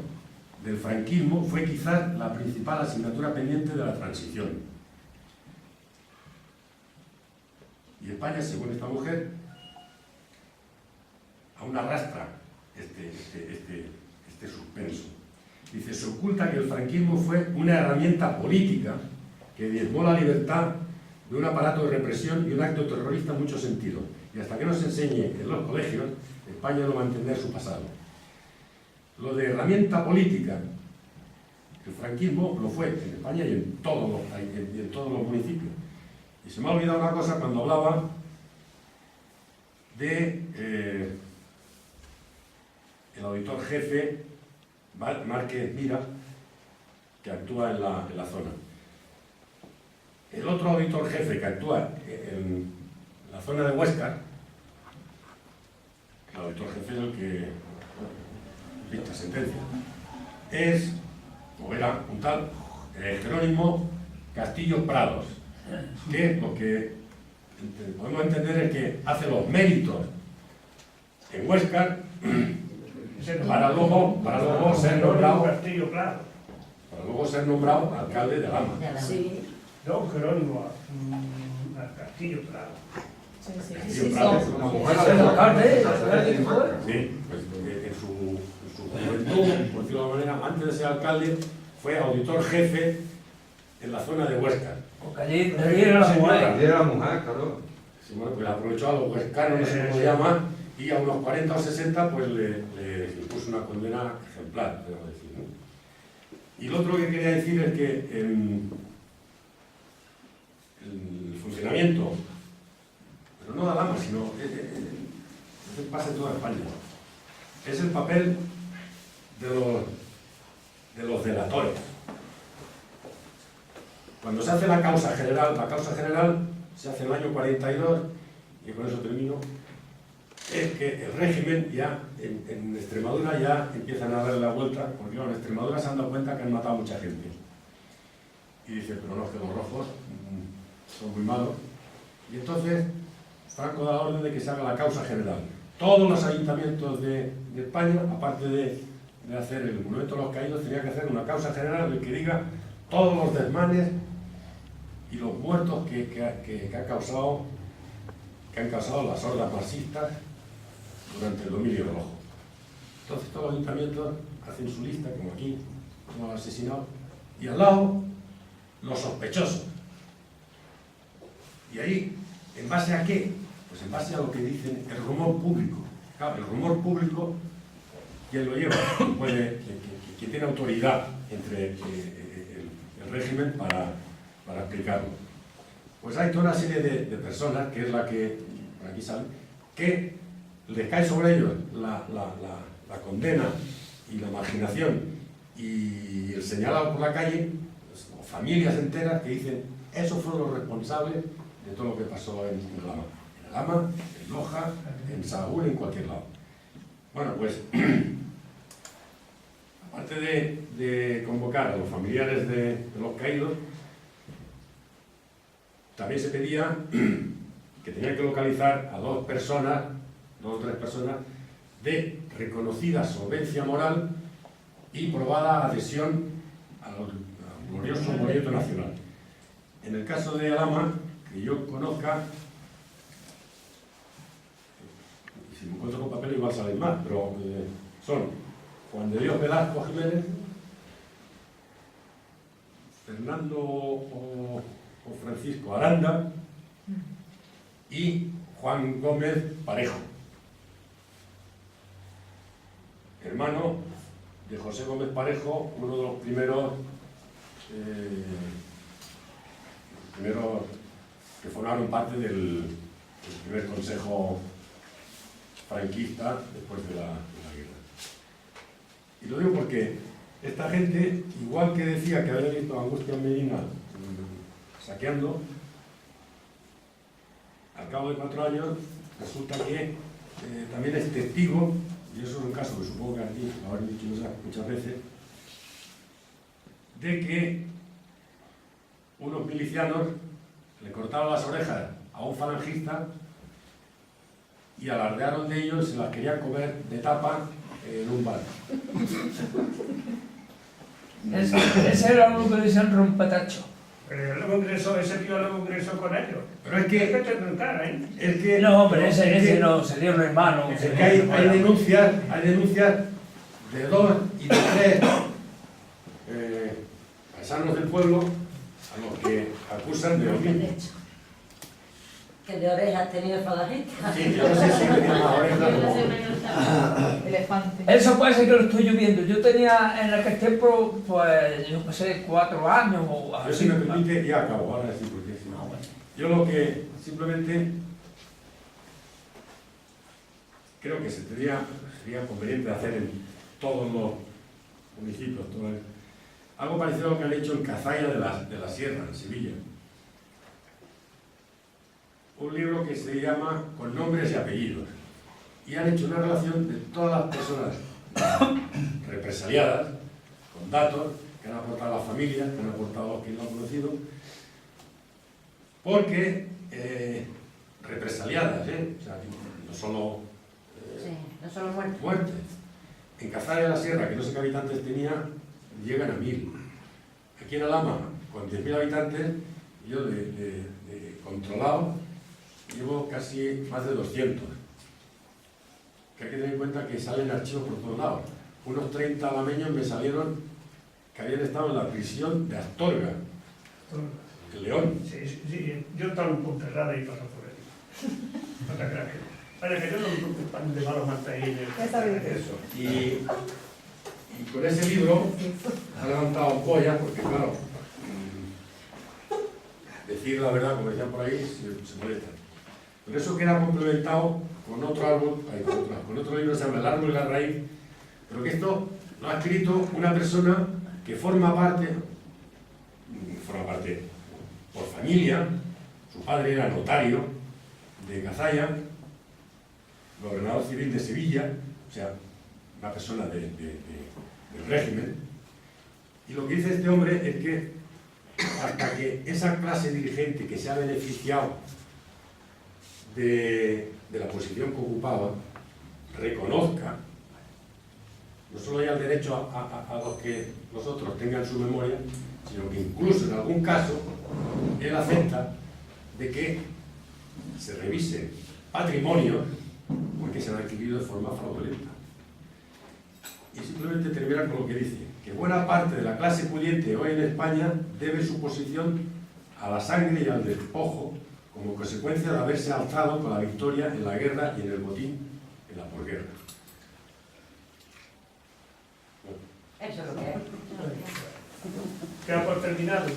S1: del franquismo fue quizás la principal asignatura pendiente de la transición. Y España, según esta mujer, aún arrastra este suspenso. Dice, se oculta que el franquismo fue una herramienta política que diezmó la libertad de un aparato de represión y un acto terrorista en muchos sentidos. Y hasta que no se enseñe en los colegios, España no va a entender su pasado. Lo de herramienta política, el franquismo lo fue en España y en todos los municipios. Y se me ha olvidado una cosa cuando hablaba de el auditor jefe Márquez Mira, que actúa en la zona. El otro auditor jefe que actúa en la zona de Huesca, el auditor jefe es el que dicta sentencia, es, o era, un tal Jerónimo Castillo Prados, que lo que podemos entender es que hace los méritos en Huesca para luego ser nombrado alcalde de Alhama.
S6: Sí,
S5: Don Jerónimo Castillo Prado.
S1: Castillo Prados es una mujer sí, pues en su juventud, por decirlo de alguna manera, antes de ser alcalde, fue auditor jefe en la zona de Huesca.
S3: Porque allí era la mujer.
S4: Allí era la mujer, claro.
S1: Sí, bueno, pues aprovechó a los huescanos, no sé cómo se llama, y a unos 40 o 60 pues le impuso una condena ejemplar, debo decir, ¿no? Y lo otro que quería decir es que el funcionamiento, pero no de Alhama, sino pasa en toda España, es el papel de los delatores. Cuando se hace la causa general se hace en el año 42, y con eso termino, es que el régimen ya, en Extremadura ya empiezan a darle la vuelta, porque en Extremadura se han dado cuenta que han matado a mucha gente. Y dice, pero no, es que los rojos son muy malos. Y entonces Franco da la orden de que se haga la causa general. Todos los ayuntamientos de España, aparte de hacer el monumento a los caídos, tenían que hacer una causa general en la que diga todos los desmanes y los muertos que han causado las hordas marxistas durante el dominio rojo. Entonces todos los ayuntamientos hacen su lista, como aquí, como los asesinados, y al lado los sospechosos. Y ahí, ¿en base a qué? Pues en base a lo que dicen el rumor público. Claro, el rumor público, ¿quién lo lleva? ¿Quién tiene autoridad entre el régimen para explicarlo? Pues hay toda una serie de personas, que es la que, por aquí sale, que les cae sobre ellos la condena y la marginación y el señalado por la calle, pues, o familias enteras que dicen, esos fueron los responsables de todo lo que pasó en Alhama. En Alhama, en Loja, en Sahagún, en cualquier lado. Bueno, pues, aparte de convocar a los familiares de los caídos, también se pedía que tenían que localizar a dos o tres personas de reconocida solvencia moral y probada adhesión al glorioso movimiento nacional. En el caso de Alhama, que yo conozca, si me encuentro con papel igual salen más, pero son Juan de Dios Velasco Jiménez, Fernando o Francisco Aranda y Juan Gómez Parejo. hermano de José Gómez Parejo, uno de los primeros que formaron parte del primer consejo franquista después de la guerra. Y lo digo porque esta gente, igual que decía que había visto a Agustín Medina saqueando, al cabo de 4 años resulta que también es testigo, y eso es un caso que supongo que aquí lo habré dicho muchas veces, de que unos milicianos le cortaron las orejas a un falangista y alardearon de ellos y se las querían comer de tapa en un bar.
S3: Ese era uno que le decían rompetacho.
S5: Pero luego ingresó, ese tío luego ingresó con ellos.
S1: Pero es que...
S5: te cara, ¿eh?
S1: Es que
S3: No, pero ese no, sería un hermano.
S1: es que hay denuncias de 2 y de 3 paisanos del pueblo a los que acusan de lo mismo.
S2: Que de orejas has tenido el falangista.
S1: Sí, yo no sé si me llaman orejas o...
S7: Elefante.
S3: Eso puede ser que lo estoy lloviendo. Yo tenía en aquel tiempo, pues, yo pasé 4 años o
S1: Yo, si
S3: así.
S1: me permite, ya acabo, ahora sí, porque si no... Yo lo que simplemente creo que sería conveniente hacer en todos los municipios, algo parecido a lo que han hecho en Cazalla de la Sierra, en Sevilla. Un libro que se llama Con nombres y apellidos. Y han hecho una relación de todas las personas represaliadas, con datos que han aportado las familias, que han aportado los que no han conocido, porque represaliadas, o sea, no solo
S2: Sí, no solo muertos.
S1: muertes. En Cazalla de la Sierra, que no sé qué habitantes tenía, llegan a 1000. Aquí en Alhama, con 10.000 habitantes, yo de controlado llevo casi más de 200. Que hay que tener en cuenta que salen archivos por todos lados. Unos 30 alameños me salieron que habían estado en la prisión de Astorga, en León.
S5: Sí, yo estaba en Ponferrada y pasó por ahí. No te creas que... Vaya, que yo no me preocupo de malos mantener eso.
S1: Y con ese libro ha levantado pollas, porque claro, decir la verdad, como decían por ahí, se molestan. Pero eso queda complementado con otro árbol, con otro libro que se llama El árbol y la raíz, pero que esto lo ha escrito una persona que forma parte por familia. Su padre era notario de Cazalla, gobernador civil de Sevilla, o sea, una persona del régimen. Y lo que dice este hombre es que hasta que esa clase dirigente que se ha beneficiado de la posición que ocupaba reconozca no solo ya el derecho a los que los otros tengan su memoria, sino que incluso en algún caso él acepta de que se revisen patrimonios porque se han adquirido de forma fraudulenta. Y simplemente terminar con lo que dice, que buena parte de la clase pudiente hoy en España debe su posición a la sangre y al despojo como consecuencia de haberse alzado con la victoria en la guerra y en el botín en la posguerra.
S2: Eso es lo que es.
S5: Queda por terminado.